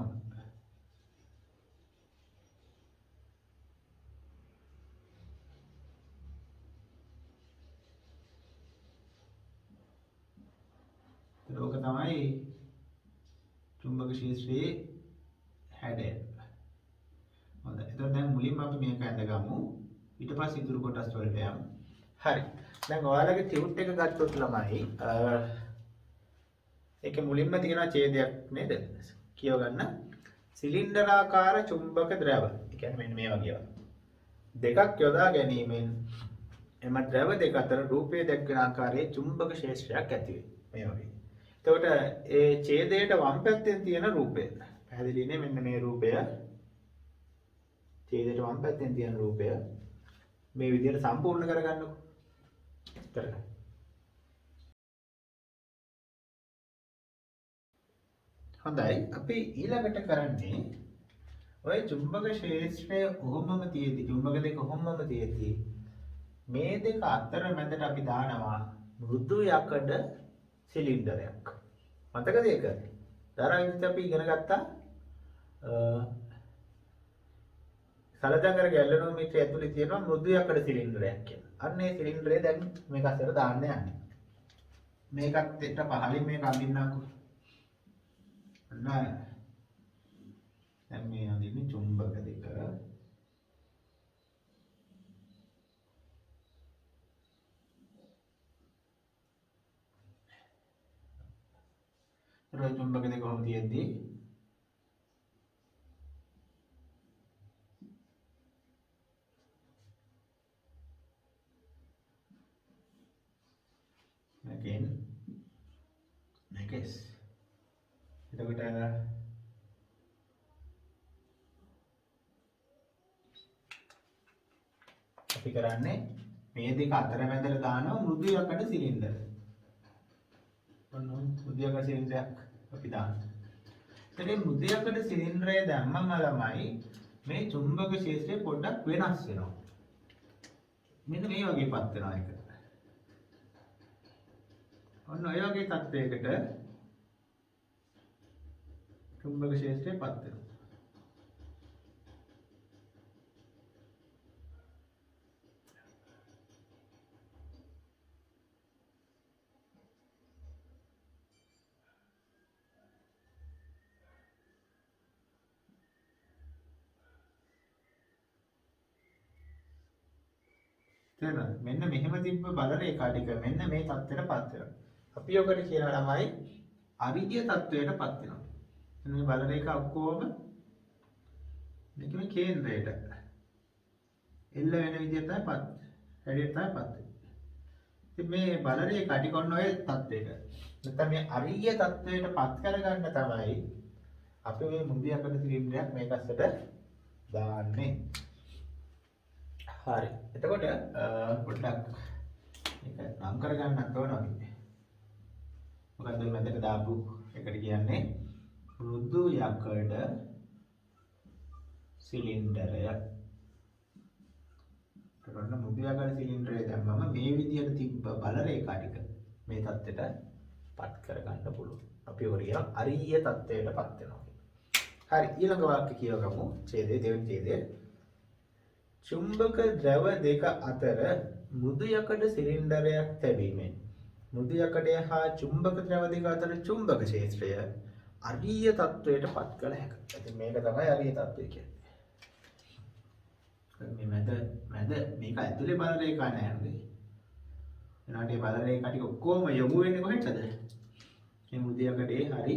ලෝක තමයි චුම්බක ක්ෂේත්‍රයේ හැඩය. හොඳයි. එතකොට දැන් මුලින්ම අපි මේක ඇඳගමු. ඊට පස්සේ ඉතුරු කොටස් වලට යමු. හරි. දැන් ඔයාලගේ ටියුට් එක ගත්තොත් ළමයි ඒකේ මුලින්ම තියෙනවා ඡේදයක් නේද? කියව ගන්න. සිලින්ඩරාකාර චුම්බක ද්‍රව. ඒ කියන්නේ මෙන්න මේ වගේ ඒවා. දෙකක් යොදා ගැනීමෙන් එම ද්‍රව දෙක අතර රූපයේ දැක්වෙන ආකාරයේ චුම්බක ක්ෂේත්‍රයක් ඇති වේ. මේ වගේ. එතකොට ඒ ඡේදයට වම් පැත්තෙන් තියෙන රූපය පැහැදිලිනේ මෙන්න මේ රූපය ඡේදයට වම් පැත්තෙන් තියෙන රූපය මේ විදිහට සම්පූර්ණ කරගන්නකො කරගන්න. හොඳයි අපි ඊළඟට කරන්නේ ඔය චුම්බක ක්ෂේත්‍රය කොහොමම තියෙද්දි චුම්බක දෙක කොහොමම තියෙද්දි මේ දෙක අතර මැදට අපි දානවා මෘදු යකඩ සිලින්ඩරයක්. මතකද ඒක? ධාරාවිද්‍යාව අපි ඉගෙන ගත්තා. සලදාකර ගැල්වනෝමීටරය ඇතුලේ තියෙනවා මෘදු යකඩ සිලින්ඩරයක් කියලා. අන්න ඒ සිලින්ඩරය දැන් මේක අතර දාන්න යන්නේ. මේකත් එක්ක පහලින් මේක අඳින්නකෝ. අන්න දැන් මේ අඳින්නේ චුම්බක දෙක. रोज चुंबक देखो हम दिए दी again next එතකොට අපි කරන්නේ මේ දෙක අතර මැදට දානවා මෘදු යකඩ සිලින්ඩර්. මෘදු යකඩ සිලින්ඩරයක් අපි දානවා. එතකොට මෘදු යකඩ සිලින්ඩරය දැම්මම ළමයි මේ චුම්බක ක්ෂේත්‍රය පොඩ්ඩක් වෙනස් වෙනවා. මෙන්න මේ වගේපත් වෙනවා ඒක. ඔන්න ඔය වගේ තත්යකට චුම්බක ක්ෂේත්‍රයපත් වෙනවා. මෙන්න මෙහෙම තිබ්බ බල රේඛා ටික මෙන්න මේ තත්ත්වයටපත් වෙනවා. අපි ඔකට කියනවා ළමයි අරිජ්‍ය තත්ත්වයටපත් වෙනවා. මෙන්න මේ බල රේඛා ඔක්කොම මේකේ කේන්ද්‍රයට එල්ල වෙන විදිහට තමයිපත් හැඩයට තමයිපත් වෙන්නේ. ඉතින් මේ බල රේඛා ටික ඔන්න ඔය තත්ත්වයට. නැත්නම් මේ අරිජ්‍ය තත්ත්වයටපත් කරගන්න තමයි අපි මේ මුදි යකඩ සිලින්ඩරයක් මේක අස්සට දාන්නේ. හරි. එතකොට පොඩ්ඩක් මේක නම් කරගන්නත් ඕන අපි. මොකද්ද මැදට දාපු එකට කියන්නේ මෘදු යකඩ සිලින්ඩරය. එතකොට මෘදු යකඩ සිලින්ඩරය දැම්මම මේ විදිහට තිබ්බ බල රේඛා ටික මේ தත්ත්වයටපත් කරගන්න පුළුවන්. අපි ඔය කියන අරිය தත්ත්වයටපත් වෙනවා. හරි. ඊළඟ වාක්‍ය කියවගමු. ඡේදයේ දෙවෙනි ඡේදයේ චුම්බක ද්‍රව දෙක අතර මෘදු යකඩ සිලින්ඩරයක් තැබීමෙන් මෘදු යකඩය හා චුම්බක ද්‍රව දෙක අතර චුම්බක ක්ෂේත්‍රය අරිය තත්වයට පත් කළ හැකියි. ඉතින් මේක තමයි අරිය තත්වය කියන්නේ. මේ මැද මේක ඇතුලේ බල රේඛා නැහැ නේද? එනවාට මේ බල රේඛා ටික ඔක්කොම යොමු වෙන්නේ කොහෙටද? මේ මුදියකඩේ හරි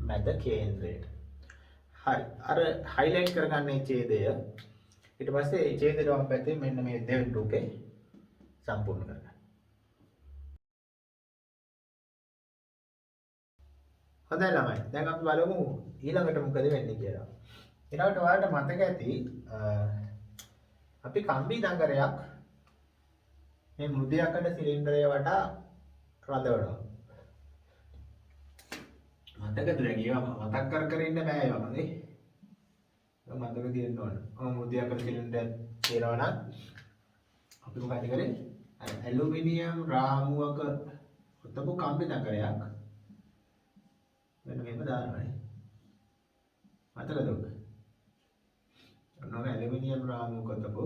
මැද කේන්ද්‍රයට. හරි. අර හයිලයිට් කරගන්න මේ ඡේදය ඊට පස්සේ මේ ඡේදයට වම් පැත්තේ මෙන්න මේ දෙවෙනි රූපේ සම්පූර්ණ කරගන්න. හොඳයි ළමයි. දැන් අපි බලමු ඊළඟට මොකද වෙන්නේ කියලා. ඊළඟට ඔයාලට මතක ඇති අපි කම්බි දඟරයක් මේ මෘදු යකඩ සිලින්ඩරය වටා රඳවනවා. මතකද දැන් ඒවා මතක් කර ඉන්න බෑ ඒවා නේ. ඒක මතක තියෙන්න ඕන. මෘදු යකඩ සිලින්ඩරයක් තියනවා නම් අපි මොකද කරන්නේ? ඇලුමිනියම් රාමුවක ඔතපු කම්බි දඟරයක් මෙන්න මේක දානවානේ. මතකද ඔක? ඔන්න ඇලුමිනියම් රාමුවක ඔතපු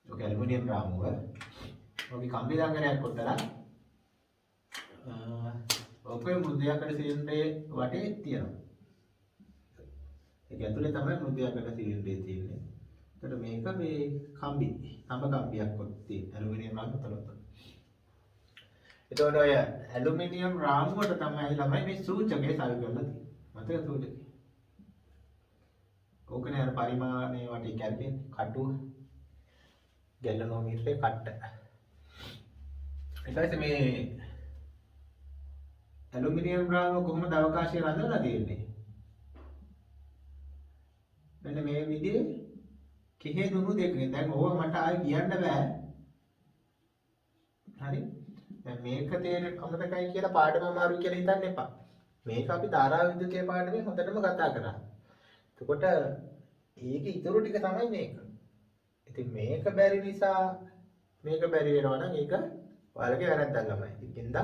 ඔක ඇලුමිනියම් රාමුව ඔබ කම්බි දඟරයක් කොටලා ඔපේ මෘදු යකඩ සිලින්ඩරයේ වටේ තියනවා. ඒක ඇතුලේ තමයි මෘදු යකඩ සිලින්ඩරය තියෙන්නේ. එතකොට මේක මේ කම්බි තඹ කම්බියක් කොට තියෙන ඇලුමිනියම් රාමුව තලොත්. එතකොට ඔය ඇලුමිනියම් රාමුවට තමයි ළමයි මේ සූචකය සවි කරලා තියෙන්නේ. මතක සූචකය. ඕකනේ අර පරිමාණයේ වටේ කැල්පෙන්නේ කටුව ගැලනෝමීටරේ කට්ට. ඊට මේ ඇලුමිනියම් රාමුව කොහොමද අවකාශයේ රඳවලා තියෙන්නේ? මෙන්න මේ විදිහේ කිහේ දුනු දෙකකින්. දැන් ඕව මට ආයෙ කියන්න බෑ. හරි? දැන් මේක තේරෙන්න අමතකයි කියලා පාඩම අමාරුයි කියලා හිතන්න එපා. මේක අපි ධාරා විද්‍යුතයේ පාඩමේ හොඳටම කතා කරා. එතකොට ඒක ඉතුරු ටික තමයි මේක. ඉතින් මේක බැරි නිසා මේක බැරි වෙනවා නම් ඒක ඔයාලගේ වැරද්දක් ළමයි. ඉතින්ද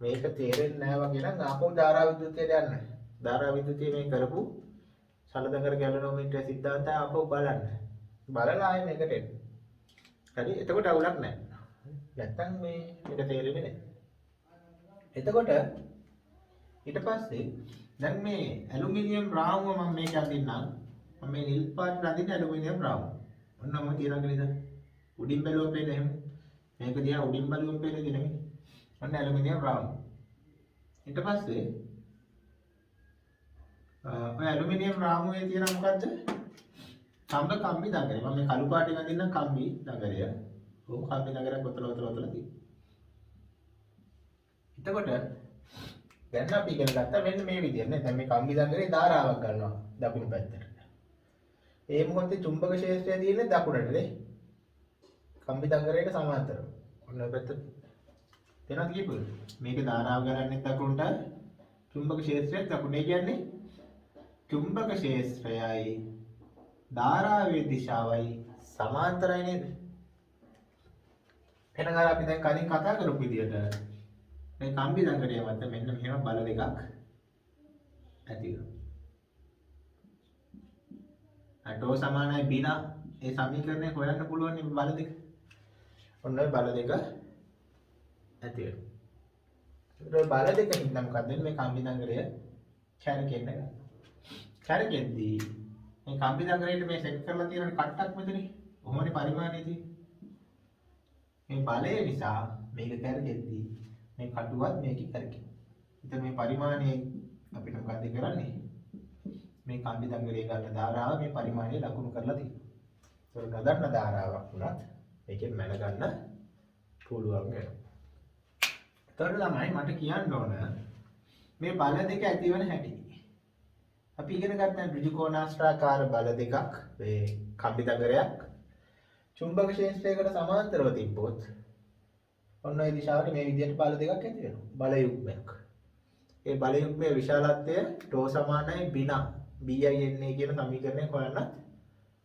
මේක තේරෙන්නේ නැහැ වගේ නම් ආපහු ධාරා විද්‍යුතයට යන්න. ධාරා විද්‍යුතයේ මේ කරපු සලදඟර ගැලනෝමීටර් සිද්ධාන්තය ආපහු බලන්න. බලලා ආයෙ මේකට එන්න. හරි? එතකොට අවුලක් නැහැ. නැත්තම් මේක තේරෙන්නේ නැහැ. එතකොට ඊට පස්සේ දැන් මේ ඇලුමිනියම් රාමුව මම මේක අඳින්නම්. මම මේ නිල් පාට අඳින්න ඇලුමිනියම් රාමුව. ඔන්න මම තියනක නේද? උඩින් බැලුවොත් පේන්නේ එහෙම. මේක දිහා උඩින් බැලුවොත් පේන්නේ නෙමෙයි. ඔන්න ඇලුමිනියම් රාමුව. ඊට පස්සේ ඔය ඇලුමිනියම් රාමුවේ තියෙන මොකද්ද? තඹ කම්බි දඟරය. මම මේ කළු පාටින් අඳින්නම් කම්බි දඟරය. ඕක කම්බි දඟරයක් ඔතල තියෙනවා. එතකොට දැන් අපි ඉගෙන ගත්තා මෙන්න මේ විදිහට නේ. දැන් මේ කම්බි දඟරේ ධාරාවක් ගන්නවා දකුණු පැත්තට. ඒ මොහොතේ චුම්බක ක්ෂේත්‍රය තියෙන්නේ දකුණට නේ. කම්බි දඟරේට සමාන්තරව. ඔන්න ඔය පැත්ත තේනවද කියපුවද? මේකේ ධාරාව ගන්නේ දකුණට චුම්බක ක්ෂේත්‍රයත් දකුණේ කියන්නේ චුම්බක ක්ෂේත්‍රයයි ධාරාවේ දිශාවයි සමාන්තරයි නේද? එහෙනම් අපි දැන් කලින් කතා කරපු විදිහට මේ කම්බි දඟරය මත මෙන්න මෙහෙම බල දෙකක් ඇති වෙනවා. ටෝ සමානයි බින ඒ සමීකරණය හොයන්න පුළුවන් මේ බල දෙක. ඔන්න ඔය බල දෙක ඇති වෙනවා. ඒ බල දෙක හින්දා මොකද මේ කම්බි දඟරය කැරකෙන්න ගන්නවා. කැරකෙද්දී මේ කම්බි දඟරේට මේ සෙට් කරලා තියෙන කට්ටක් මෙතනේ. කොහොමනේ පරිමාණය තියෙන්නේ? මේ බලය නිසා මේක කැරකෙද්දී මේ කටුවත් මේකේ කැරකෙනවා. ඉතින් මේ පරිමාණය අපිට මොකද කරන්නේ? මේ කම්බි දඟරේ ගන්න ධාරාව මේ පරිමාණය ලකුණු කරලා තියෙනවා. ඒක නොදන්න ධාරාවක් වුණත් මේකෙන් මැන ගන්න පුළුවන් වෙනවා. ඒතර ළමයි මට කියන්න ඕන මේ බල දෙක ඇති වෙන හැටි. අපි ඉගෙන ගත්තා ඍජු කෝණාශ්‍රාකාර බල දෙකක් මේ කම්බි දඟරයක් චුම්බක ක්ෂේත්‍රයකට සමාන්තරව තිබ්බොත් ඔන්න ඒ දිශාවට මේ විදිහට බල දෙකක් ඇති වෙනවා. බල යුග්මයක්. ඒ බල යුග්මයේ විශාලත්වය ටෝ සමානයි බින BINA කියන සමීකරණය හොයන්න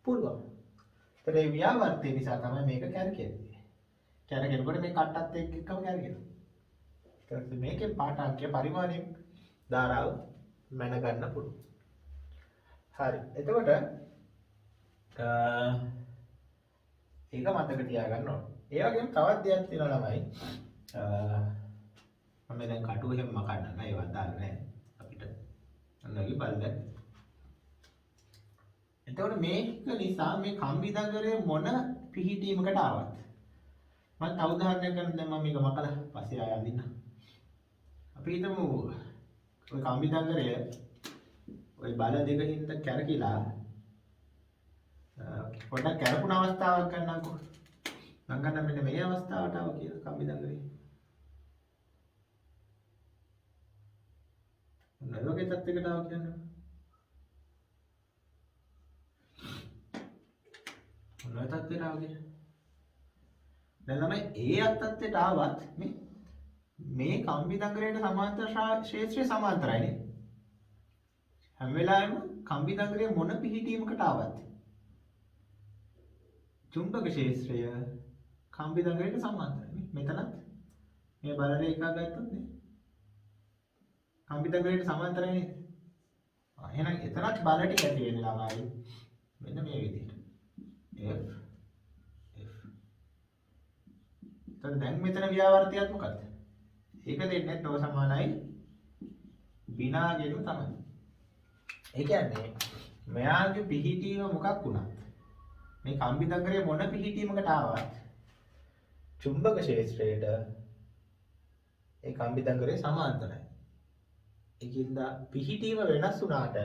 පුළුවන්. ඒතර ඒ ව්‍යාවර්තය නිසා තමයි මේක කැරකෙන්නේ. කැරකෙනකොට මේ කට්ටත් එක්කම කැරකෙනවා. ඊට මේකේ පාඨාංකය පරිමාණය ධාරාව මැන ගන්න පුළුවන්. හරි. එතකොට ඒක මතක තියාගන්න ඕනේ. ඒ වගේම තවත් දෙයක් තියෙනවා ළමයි. මම දැන් කටුව එහෙම මකන්න නෑ ඒවත් දාන්න නෑ අපිට. අන්නගේ බලන්න. එතකොට මේක නිසා මේ කම්බි දඟලේ මොන පිහිටීමකට ආවත් මම තව උදාහරණයක් ගන්න දැන් මම මේක මකලා පස්සේ ආය අඳින්න. අපි හිතමු ඔය කම්බි දඟලය ඔය බල දෙකින්ද කැරකිලා පොඩ්ඩක් කැරකුණ අවස්ථාවක් ගන්නකො. මම ගන්න මෙන්න මේ අවස්ථාවට ආව කියලා කම්බි දඟලේ. මොන වගේ තත්යකට ආව කියන්නේ? මොන තත්යකට ආව කියන්නේ? දැන් තමයි ඒ අත්තත්වයට ආවත් මේ කම්බි දඟලයට සමාන්තර ක්ෂේත්‍රය සමාන්තරයිනේ. හැම වෙලාවෙම කම්බි දඟලේ මොන පිහිටීමකට ආවත් චුම්බක ක්ෂේත්‍රය කම්බි දඟලයට සමාන්තරයි. මෙතනත් මේ බල රේඛා ගත්තොත් නේ කම්බි දඟලයට සමාන්තරයි නේද? එහෙනම් එතනත් බල ටික ඇති වෙන්නේ ළමයි. මෙන්න මේ විදිහට. F දැන් මෙතන ව්‍යාවර්තයත් මොකක්ද? ඒක දෙන්නේ ටෝ සමානයි විනාගෙනු තමයි. ඒ කියන්නේ මෙයාගේ පිහිටීම මොකක් වුණත් මේ කම්බි දඟලේ මොන පිහිටීමකට ආවත් චුම්බක ක්ෂේත්‍රයට ඒ කම්බි දඟලේ සමාන්තරයි. ඒකින්ද පිහිටීම වෙනස් වුණාට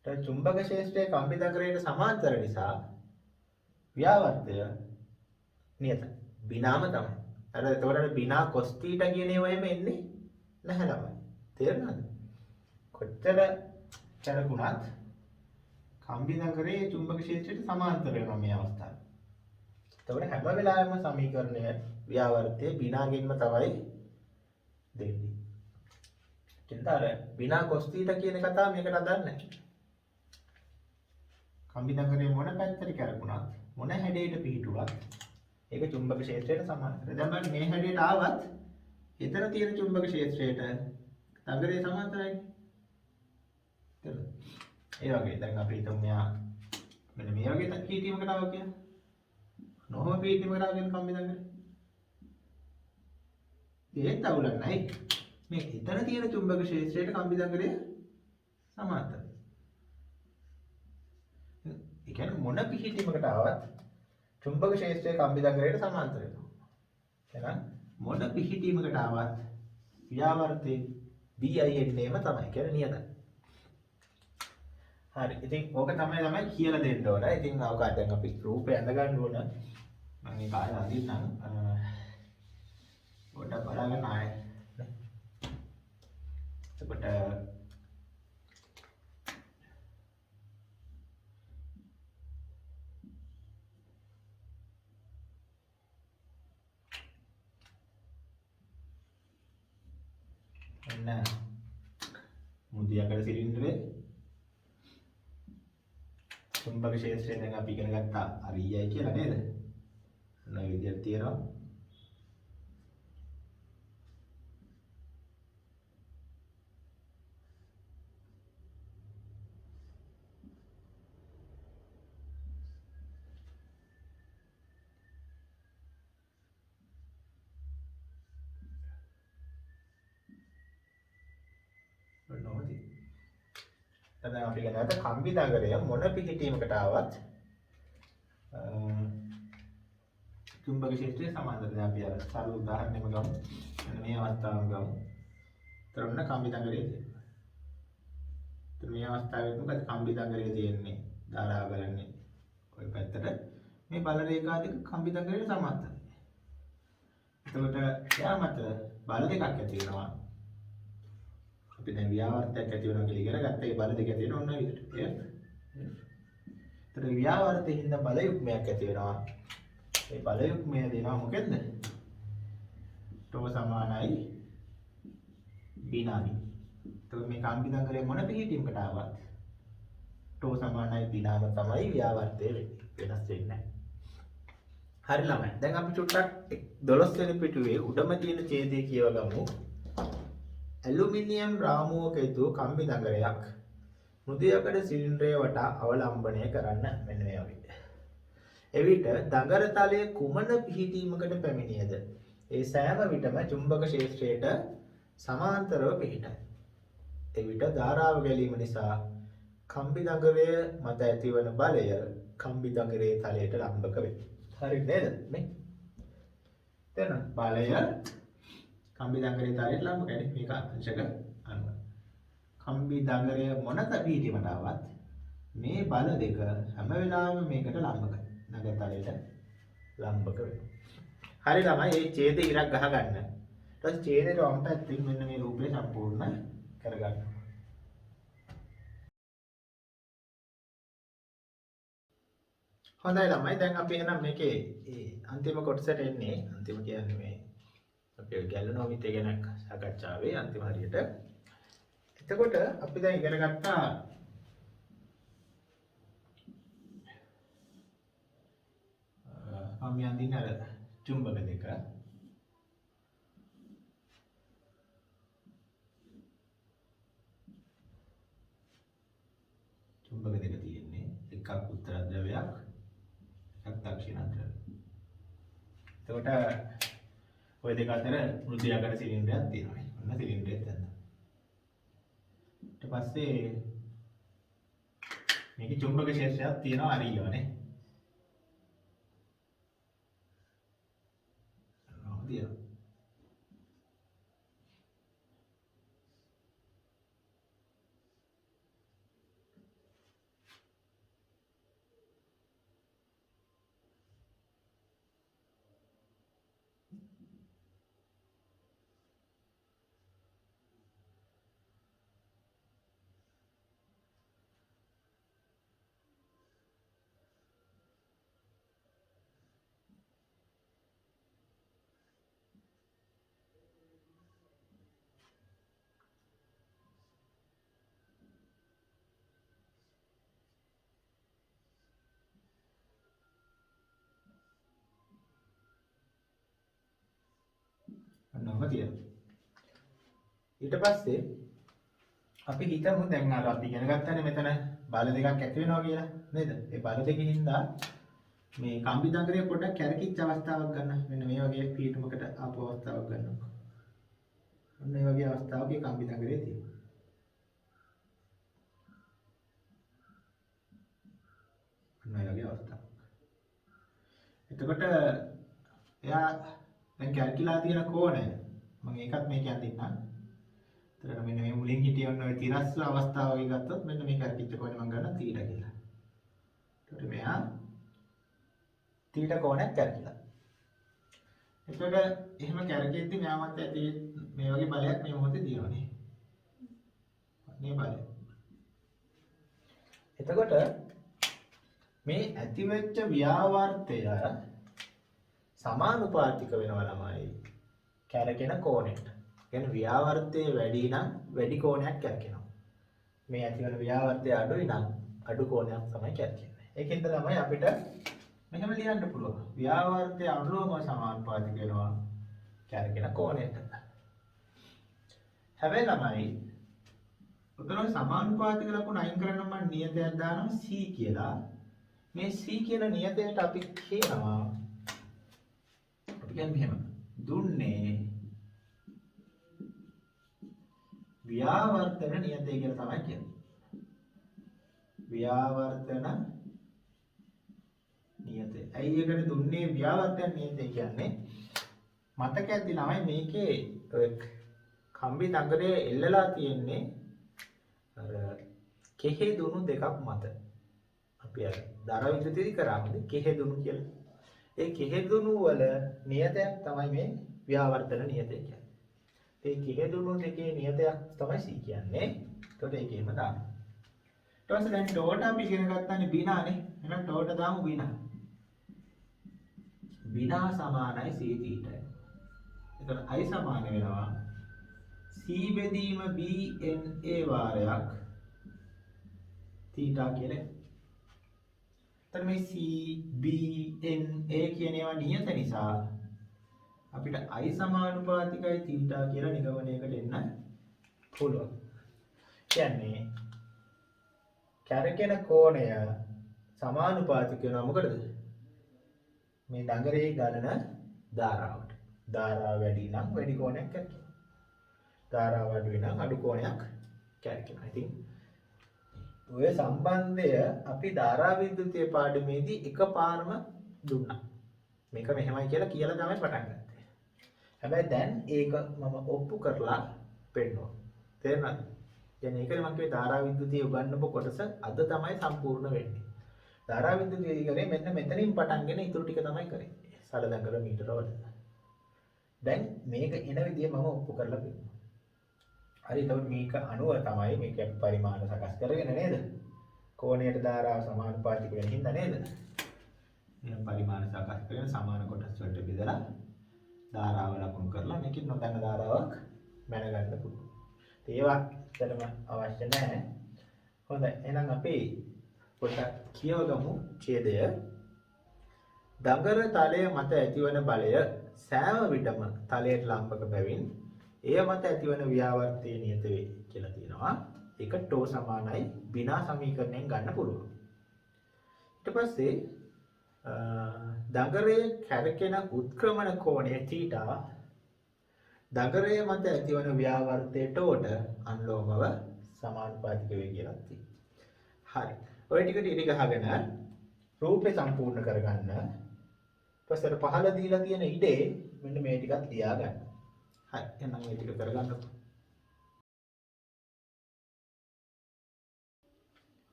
චුම්බක ක්ෂේත්‍රයේ කම්බි දඟලයට සමාන්තර නිසා ව්‍යාවර්තය නියතයි. බිනාම තමයි. අර ඒතකොට බිනා cos θ කියන ඒවා එමෙ එන්නේ නැහැ ළමයි. තේරුණාද? කොච්චර කැරකුණත් කම්බි දඟලේ චුම්බක ක්ෂේත්‍රයට සමාන්තර වෙනවා මේ අවස්ථාවේ. ඒතකොට හැම වෙලාවෙම සමීකරණය ව්‍යාවර්තයේ බිනාගෙන්ම තමයි දෙන්නේ. කින්තර බිනා cos θ කියන කතාව මේකට අදාළ නැහැ. කම්බි දඟලේ මොන පැත්තට කැරකුණත් මොන හැඩයට පිහිටුවත් ඒක චුම්බක ක්ෂේත්‍රයට සමාන්තරයි. දැන් බලන්න මේ හැඩයට ආවත් එතන තියෙන චුම්බක ක්ෂේත්‍රයට දඟලේ සමාන්තරයි. ඒ වගේ දැන් අපි හිතමු මෙයා මෙන්න මේ වගේ පිහිටීමකට ආවා කියලා. නොහොම පිහිටීමකට ආගෙන කම්බි දඟලේ. ඒත් අවුලක් නැහැ. මේ එතන තියෙන චුම්බක ක්ෂේත්‍රයට කම්බි දඟලේ සමාන්තරයි. ඒ කියන්නේ මොන පිහිටීමකට ආවත් චුම්බක ක්ෂේත්‍රයේ කම්බි දඟලයට සමාන්තර වෙනවා. එහෙනම් මොන පිහිටීමකට ආවත් ව්‍යාවර්තයේ BI එන්නේම තමයි. කියන්නේ නියතයි. හරි. ඉතින් ඕක තමයි කියලා දෙන්න ඕන. ඉතින් අවකාශ දැන් අපි රූපය ඇඳ ගන්න ඕන. මම මේ කාය අඳින්නම්. පොඩ්ඩක් බලන්න ආයේ. එතකොට එන්න මුදියකඩ සිලින්ඩරේ චුම්බක ක්ෂේත්‍රය දැන් අපි ඉගෙන ගත්තා REI කියලා නේද? ඔන්න විදියට තියෙනවා. දැන් අපි ඉගෙන ගත්ත කම්බි දඟලය මොන පිහිටීමකට ආවත් චුම්බක ක්ෂේත්‍රයේ සමාන්තරයි. දැන් අපි අර සරල උදාහරණයක් ගමු. මෙන්න මේ අවස්ථාවම ගමු. තරොන්න කම්බි දඟලය තියෙනවා. ඒත් මේ අවස්ථාවේ මොකද කම්බි දඟලය තියෙන්නේ? ධාරා බලන්නේ ওই පැත්තට. මේ බල රේඛා දෙක කම්බි දඟලයට සමාන්තරයි. එතකොට යා මත බල දෙකක් ඇති වෙනවා. අපි දැන් ව්‍යාවර්තයක් ඇති වෙනවා කියලා ඉගෙන ගත්තා. ඒ බල දෙක ඇති වෙන ඔන්න විදිහට. ඒතර ව්‍යාවර්තයෙන් හින්දා බල යුග්මයක් ඇති වෙනවා. ඒ බල යුග්මය දෙනවා මොකෙන්ද? ටෝ සමානයි බිනාවි. එතකොට මේ කම්බි දඟලේ මොන පිහිටීමකට ආවත් ටෝ සමානයි බිනාම තමයි ව්‍යාවර්තය වෙන්නේ. වෙනස් වෙන්නේ නැහැ. හරි ළමයි. දැන් අපි චුට්ටක් 12 වෙනි පිටුවේ උඩම තියෙන ඡේදය කියව ගමු. ඇලුමිනියම් රාමුවක යුතු කම්බි දඟලයක් මෘදු යකඩ සිලින්ඩරය වටා අවලම්බනය කරන්න. මෙන්න මේ වගේ. එවිට දඟල තලයේ කුමන පිහිටීමකට පැමිණියද? ඒ සෑම විටම චුම්බක ක්ෂේත්‍රයට සමාන්තරව පිහිටයි. එවිට ධාරාව ගැලීම නිසා කම්බි දඟරය මත ඇතිවන බලය කම්බි දඟරයේ තලයට ලම්බක වේ. හරි නේද? මේ තේරෙනවද? බලය කම්බි දඟරයේ තලයට ලම්බක වෙන්නේ මේක අංශක අනුව. කම්බි දඟරය මොනක පිහිටීමට ආවත් මේ බල දෙක හැම වෙලාවෙම මේකට ලම්බකයි. නගර තලයට ලම්බක වෙනවා. හරි ළමයි මේ ඡේද ඉරක් ගහ ගන්න. ඊට පස්සේ ඡේදයට වම් පැත්තෙන් මෙන්න මේ රූපය සම්පූර්ණ කරගන්න. හොඳයි ළමයි දැන් අපි එහෙනම් මේකේ අන්තිම කොටසට එන්නේ. අන්තිම කියන්නේ මේ අපි ගැලනොමිතේ ගැන සාකච්ඡාවේ අන්තිම හරියට. එතකොට අපි දැන් ඉගෙන ගත්තා අපි අඳින අර චුම්බක දෙක. චුම්බක දෙක තියෙන්නේ එකක් උත්තර ද්‍රවයක් එකක් දක්ෂිණ ද්‍රවය. එතකොට ওই දෙක අතර මෘදු සිලින්ඩරයක් තියෙනවා නේ. ඔන්න සිලින්ඩරයක් දැන්. ඊට පස්සේ මේකේ චුම්බක ක්ෂේත්‍රයක් තියෙනවා හරියවනේ. තියෙනවා. ඔන්නම තියෙනවා. ඊට පස්සේ අපි හිතමු දැන් අර අපි ඉගෙන ගන්නනේ මෙතන බල දෙකක් ඇති වෙනවා කියලා නේද? ඒ බල දෙකකින් හින්දා මේ කම්බි දඟරය පොඩ්ඩක් කැරකිච්ච අවස්ථාවක් ගන්න. මෙන්න මේ වගේ පීඨමකට ආපු අවස්ථාවක් ගන්නවා. ඔන්න මේ වගේ අවස්ථාවක කම්බි දඟරය තියෙනවා. ඔන්න මේ වගේ අවස්ථාවක්. එතකොට එයා දැන් කැල්කිලා තියෙන කෝණය මම ඒකත් මේක අඳින්නම්. එතකොට මෙන්න මේ මුලින් හිටිය ඔන්න ඔය තිරස්ස අවස්ථාව වගේ ගත්තොත් මෙන්න මේ කැල්කිච්ච කෝණය මම ගන්න තීට කියලා. එතකොට මෙයා තීට කෝණයක් කැල්කිලා. එතකොට එහෙම කැරකෙද්දි මෙයා මත ඇති මේ වගේ බලයක් මේ මොහොතේ දිනවනේ. මේ බලය. එතකොට මේ ඇතිවෙච්ච ව්‍යාවර්තය සමානුපාතික වෙනවා ළමයි කැරකෙන කෝණයට. කියන්නේ ව්‍යාවර්තයේ වැඩි නම් වැඩි කෝණයක් කැරකෙනවා. මේ ඇති වෙන ව්‍යාවර්තය අඩුයි නම් අඩු කෝණයක් තමයි කැරකෙන්නේ. ඒකෙන්ද ළමයි අපිට මෙහෙම ලියන්න පුළුවන්. ව්‍යාවර්තයේ අනුලෝම සමානුපාතික වෙනවා කැරකෙන කෝණයට. හැබැයි ළමයි උතන සමානුපාතික ලකුණ අයින් කරන්න මම නියතයක් දානවා C කියලා. මේ C කියන නියතයට අපි කියනවා මෙහෙම දුන්නේ ව්‍යාවර්තන නියතය කියලා තමයි කියන්නේ. ව්‍යාවර්තන නියතය. ඇයි ඒකට දුන්නේ ව්‍යාවර්තන නියතය කියන්නේ? මතක ඇති ළමයි මේකේ කම්බි දඟරේ එල්ලලා තියෙන්නේ අර කෙහෙදුණු දෙකක් මත. අපි අර දර විද්‍යුතිය කරාමද කෙහෙදුණු කියලා. ඒ කෙහෙදුණු වල නියතයක් තමයි මේ ව්‍යාවර්තන නියතය කියන්නේ. ඒ කෙහෙදුණු දෙකේ නියතයක් තමයි C කියන්නේ. එතකොට ඒකෙම දාන්න. ඊට පස්සේ දැන් ඩෝට අපි ඉගෙන ගත්තානේ බිනානේ. එහෙනම් ඩෝට දාමු බිනා. බිනා සමානයි C θ. එතකොට I සමාන වෙනවා C බෙදීම BNA වාරයක් θ කියලා. මේ C B N A කියන ඒවා නියත නිසා අපිට I සමානුපාතිකයි θ කියලා නිගමනයකට එන්න පුළුවන්. කියන්නේ කැරකෙන කෝණය සමානුපාතික වෙනවා මොකටද? මේ දඟරේ ගලන ධාරාවට. ධාරාව වැඩි නම් වැඩි කෝණයක් කැරකෙනවා. ධාරාව අඩු වෙනම් අඩු කෝණයක් කැරකෙනවා. ඉතින් ඔය සම්බන්ධය අපි ධාරා විද්‍යුතයේ පාඩමේදී එකපාරම දුන්නා. මේක මෙහෙමයි කියලා තමයි පටන් ගත්තේ. හැබැයි දැන් ඒක මම ඔප්පු කරලා පෙන්නනවා. තේරුණාද? දැන් ඒකනේ මම කිව්වේ ධාරා විද්‍යුතයේ උගන්වපු කොටස අද තමයි සම්පූර්ණ වෙන්නේ. ධාරා විද්‍යුතයේ කරේ මෙන්න මෙතනින් පටන්ගෙන ඊටු ටික තමයි කරේ. සලදඟල මීටර වල. දැන් මේක එන විදිය මම ඔප්පු කරලා පෙන්නනවා. හරි එතකොට මේක අණුව තමයි මේක පරිමාණ සකස් කරගෙන නේද? කෝණයට ධාරාව සමානුපාතික වෙන හින්දා නේද? එහෙනම් පරිමාණ සකස් කරගෙන සමාන කොටස් වලට බෙදලා ධාරාව ලකුණු කරලා මේකෙන් නොදන්න ධාරාවක් මැනගන්න පුළුවන්. ඒවා ඇත්තටම අවශ්‍ය නැහැ. හොඳයි. එහෙනම් අපි පොඩ්ඩක් කියවගමු ඡේදය. දඟර තලය මත ඇතිවන බලය සෑම විටම තලයට ලම්බක බැවින් එය මත ඇතිවන ව්‍යාවර්තයේ නියත වේ කියලා තියෙනවා. ඒක ටෝ සමානයි බිනා සමීකරණයෙන් ගන්න පුළුවන්. ඊට පස්සේ දඟරයේ කැරකෙන උත්ක්‍රමණ කෝණය θ දඟරයේ මත ඇතිවන ව්‍යාවර්තයේ ටෝට අනුලෝමව සමානුපාතික වේ කියලා තියෙනවා. හරි. ඔය ටිකට ඉරි ගහගෙන රූපේ සම්පූර්ණ කරගන්න. ඊපස්සේ පහළ දීලා තියෙන ඉඩේ මෙන්න මේ ටිකත් ලියා ගන්න. හරි. එහෙනම් මේ ටික කරගන්නකො.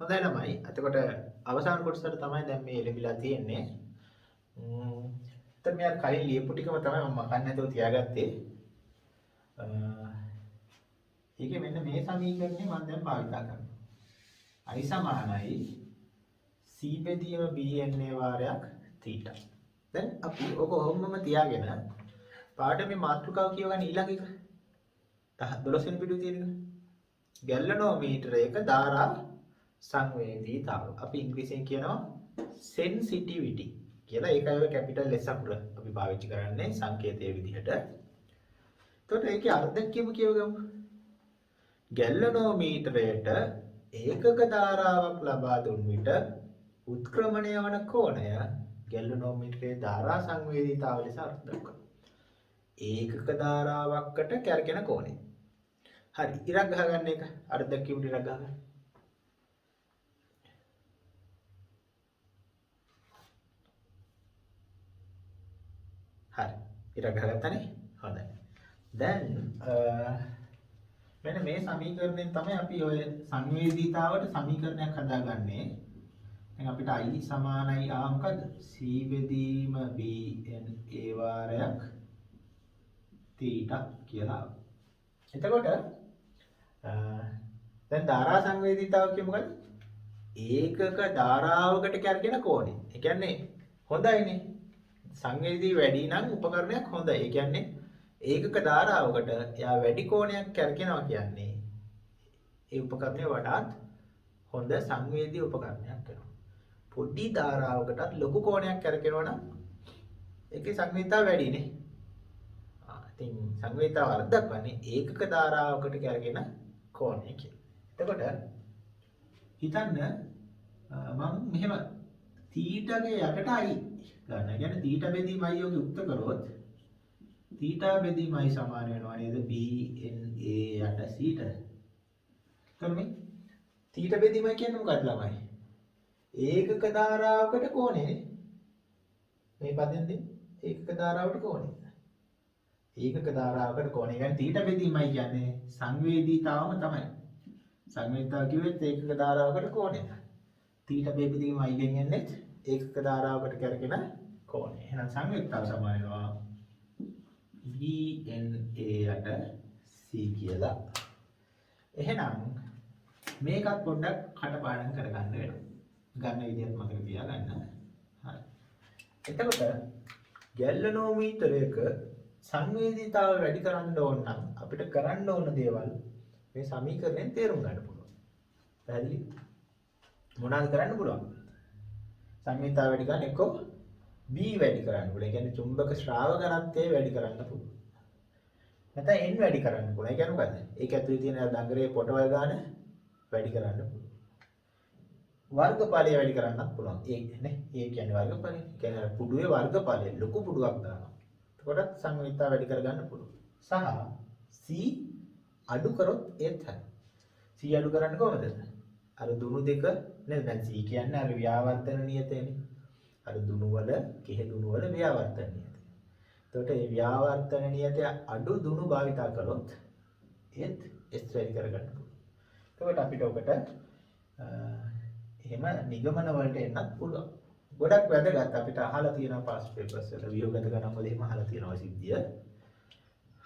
හොඳයි ළමයි. එතකොට අවසාන කොටසට තමයි දැන් මේ එළඹිලා තියෙන්නේ. එතන මෙයා කලින් ලියපු ටිකම තමයි මම මකන්න නැතුව තියාගත්තේ. ඒකේ මෙන්න මේ සමීකරණය මම දැන් භාවිත කරනවා. I සමානයි c බෙදීම bna වාරයක් θ. දැන් අපි ඔක ඔහොමම තියාගෙන පාඩමේ මාතෘකාව කියවගන්න ඊළඟ එක 12 වෙනි පිටුවේ තියෙන එක. ගැලනෝමීටරයක ධාරා සංවේදීතාව. අපි ඉංග්‍රීසියෙන් කියනවා sensitivity කියලා. ඒකයි ඔය කැපිටල් S අකුර අපි පාවිච්චි කරන්නේ සංකේතයේ විදිහට. එතකොට ඒකේ අර්ථය කියවගමු. ගැලනෝමීටරයට ඒකක ධාරාවක් ලබා දුන් විට උත්ක්‍රමණය වන කෝණය ගැලනෝමීටරයේ ධාරා සංවේදීතාව ලෙස අර්ථ දක්වනවා. ඒකක ධාරාවකට කැරකෙන කෝණය. හරි. ඉරක් ගහගන්න එක. අර්ථ කියුම් ඉරක් ගහගන්න. හරි. ඉරක් ගහගත්තානේ. හොඳයි. දැන් මෙන්න මේ සමීකරණයෙන් තමයි අපි ඔය සංවේදීතාවට සමීකරණයක් හදාගන්නේ. දැන් අපිට I සමානයි ආ මොකද? C බෙදීම bna වාරයක් θ කියලා. එතකොට දැන් ධාරා සංවේදීතාව කිය මොකද? ඒකක ධාරාවකට කැරකෙන කෝණය. ඒ කියන්නේ හොඳයිනේ. සංවේදී වැඩි නම් උපකරණයක් හොඳයි. ඒ කියන්නේ ඒකක ධාරාවකට එයා වැඩි කෝණයක් කැරකෙනවා කියන්නේ ඒ උපකරණය වඩාත් හොඳ සංවේදී උපකරණයක් වෙනවා. පොඩි ධාරාවකටත් ලොකු කෝණයක් කැරකෙනවා නම් ඒකේ සංවේදීතාව වැඩිනේ. ඉතින් සංවේදීතාව අර්ථයක් වන්නේ ඒකක ධාරාවකට කැරකෙන කෝණය කියලා. එතකොට හිතන්න මම මෙහෙම θ ගේ යටට I ගන්න. يعني θ බෙදීම I යෝග යුක්ත කරොත් θ බෙදීම I සමාන වෙනවා නේද bna යට c ට. එතකොට මේ θ බෙදීම කියන්නේ මොකක්ද ළමයි? ඒකක ධාරාවකට කෝණයනේ. මේ පදෙන් දෙන්නේ ඒකක ධාරාවකට කෝණය. ඒකක ධාරාවකට කෝණය කියන්නේ θ බෙදීමයි කියන්නේ සංවේදීතාවම තමයි. සංවේදීතාව කිව්වෙත් ඒකක ධාරාවකට කෝණය. θ බෙදීම I ගෙන් එන්නේ ඒකක ධාරාවකට කරගෙන කෝණය. එහෙනම් සංවේදීතාව සමාන වෙනවා bna යට c කියලා. එහෙනම් මේකත් පොඩ්ඩක් කටපාඩම් කරගන්න වෙනවා. ගන්න විදිහත් මතක තියාගන්න. හරි. එතකොට ගැලනෝමීටරයක සංවේදීතාව වැඩි කරන්න ඕන නම් අපිට කරන්න ඕන දේවල් මේ සමීකරණයෙන් තේරුම් ගන්න පුළුවන්. පැහැදිලි? මොනවද කරන්න පුළුවන්? සංවේදීතාව වැඩි කරන්න එක්ක B වැඩි කරන්න පුළුවන්. ඒ කියන්නේ චුම්බක ශ්‍රාවක ඝනත්වය වැඩි කරන්න පුළුවන්. නැත්නම් n වැඩි කරන්න පුළුවන්. ඒ කියන්නේ මොකද්ද? ඒක ඇතුලේ තියෙන දඟරේ පොටවල් ගන්න වැඩි කරන්න පුළුවන්. වර්ගඵලය වැඩි කරන්නත් පුළුවන්. ඒ නේ. ඒ කියන්නේ වර්ගඵලය. ඒ කියන්නේ පුඩුවේ වර්ගඵලය ලොකු පුඩුවක් දානවා. එතකොට සංවේදීතාව වැඩි කරගන්න පුළුවන්. සහ C අඩු කරොත් ඒත් හරි. C අඩු කරන්න කොහොමද? අර දුණු දෙක නේද? දැන් C කියන්නේ අර ව්‍යාවර්තන නියතයනේ. අර දුණු වල කෙහෙ දුණු වල ව්‍යාවර්තන නියතය. එතකොට මේ ව්‍යාවර්තන නියතය අඩු දුණු භාවිතා කළොත් ඒත් S වැඩි කරගන්න පුළුවන්. එතකොට අපිට ඔකට එහෙම නිගමන වලට එන්නත් පුළුවන්. ගොඩක් වැදගත් අපිට අහලා තියෙනවා පාස් පේපර්ස් වල වියෝගත ගණන් වල එහෙම අහලා තියෙනවා සිද්ධිය.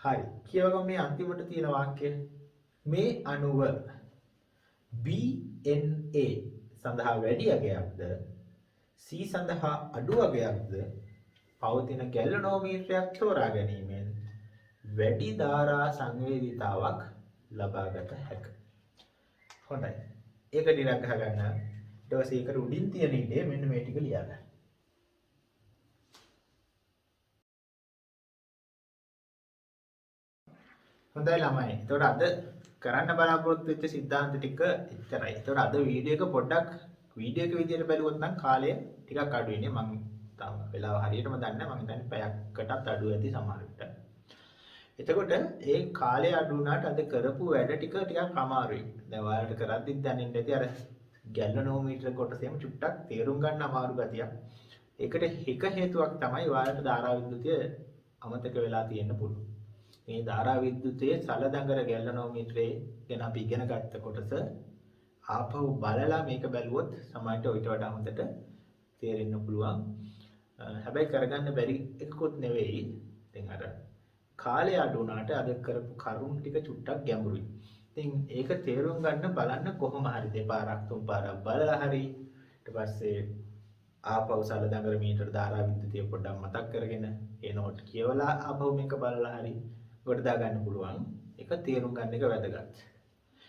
හරි. කියවගමු මේ අන්තිමට තියෙන වාක්‍යය. මේ අණුව BNA සඳහා වැඩි අගයක්ද C සඳහා අඩු අගයක්ද පවතින ගැලනෝමීටරයක් තෝරා ගැනීමෙන් වැඩි ධාරා සංවේදීතාවක් ලබාගත හැකිය. හොඳයි. ඒක ඩිරක් ගහගන්න. ඊට පස්සේ ඒකට උඩින් තියෙන ඉඩේ මෙන්න මේ ටික ලියන්න. හොඳයි ළමයි. එතකොට අද කරන්න බලාපොරොත්තු වෙච්ච સિદ્ધාන්ත ටික එච්චරයි. එතකොට අද වීඩියෝ එක පොඩ්ඩක් වීඩියෝ එක විදියට බැලුවොත් නම් කාලය ටිකක් අඩු වෙන්නේ. මම තාම වෙලාව හරියටම දන්නේ නැහැ. මම හිතන්නේ පැයකටත් අඩු ඇති සමහර විට. එතකොට ඒ කාලය අඩු වුණාට අද කරපු වැඩ ටික ටිකක් අමාරුයි. දැන් ඔයාලට කරද්දිත් දැනෙන්න ඇති අර ගැලනෝමීටර කොටසෙම චුට්ටක් තේරුම් ගන්න අමාරු ගතියක්. ඒකට එක හේතුවක් තමයි ඔයාලට ධාරා විද්‍යුතය අමතක වෙලා තියෙන්න පුළුවන්. මේ ධාරා විද්‍යුතයේ සලදඟර ගැලනෝමීටරේ ගැන අපි ඉගෙන ගත්ත කොටස ආපහු බලලා මේක බැලුවොත් සමහරට ඊට වඩා හොඳට තේරෙන්න පුළුවන්. හැබැයි කරගන්න බැරි එකකුත් නෙවෙයි. ඉතින් අර කාලය අඩු වුණාට අද කරපු කරුණු ටික චුට්ටක් ගැඹුරුයි. ඉතින් ඒක තේරුම් ගන්න බලන්න කොහොම හරි දෙපාරක් තුන් පාරක් බලලා හරි ඊට පස්සේ ආපහු සලදඟර මීටර ධාරා විද්‍යුතය පොඩ්ඩක් මතක් කරගෙන ඒ නෝට් කියවලා ආපහු මේක බලලා හරි කොට දා ගන්න පුළුවන්. ඒක තේරුම් ගන්න එක වැදගත්.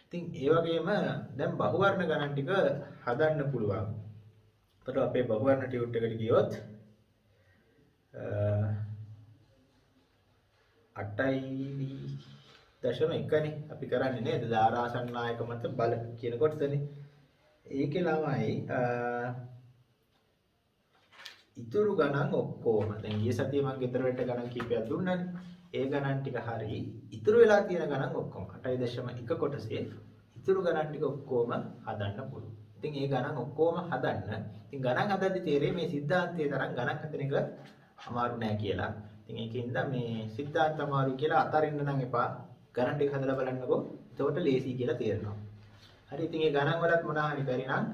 ඉතින් ඒ වගේම දැන් බහුවර්ණ ගණන් ටික හදන්න පුළුවන්. ඒතර අපේ බහුවර්ණ ටියුට් එකට ගියොත් 8.1නේ අපි කරන්නේ නේද? ධාරාසන්නායක මත බල කියන කොටසනේ. ඒකේ ළමයි ඉතුරු ගණන් ඔක්කොම දැන් ගිය සතියේ මම ගෙදර වෙට ගණන් කීපයක් දුන්නානේ. ඒ ගණන් ටික හරි ඉතුරු වෙලා තියෙන ගණන් ඔක්කොම 8.1 කොටසේ ඉතුරු ගණන් ටික ඔක්කොම හදන්න පුළුවන්. ඉතින් ඒ ගණන් ඔක්කොම හදන්න. ඉතින් ගණන් හදද්දි තේරෙන්නේ මේ સિદ્ધාන්තයේ තරම් ගණන් හදන එක අමාරු නෑ කියලා. ඉතින් ඒකින්ද මේ સિદ્ધාන්ත අමාරු කියලා අතරින්න නම් එපා. ගණන් ටික හදලා බලන්නකෝ. එතකොට ලේසි කියලා තේරෙනවා. හරි ඉතින් මේ ගණන් වලත් මොනවා හරි බැරි නම්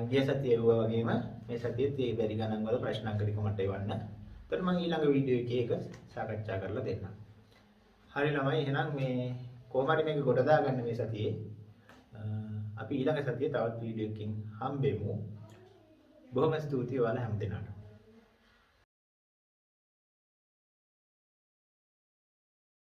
ගිය සතියේ වගේම මේ සතියේත් මේ බැරි ගණන් වල ප්‍රශ්න අංක ටික මට එවන්න. එතකොට මම ඊළඟ වීඩියෝ එකේ ඒක සාකච්ඡා කරලා දෙන්නම්. හරි ළමයි එහෙනම් මේ කොහොම හරි මේක ගොඩ දාගන්න මේ සතියේ. අපි ඊළඟ සතියේ තවත් වීඩියෝ එකකින් හම්බෙමු. බොහොම ස්තුතියි ඔයාලා හැමදෙනාට.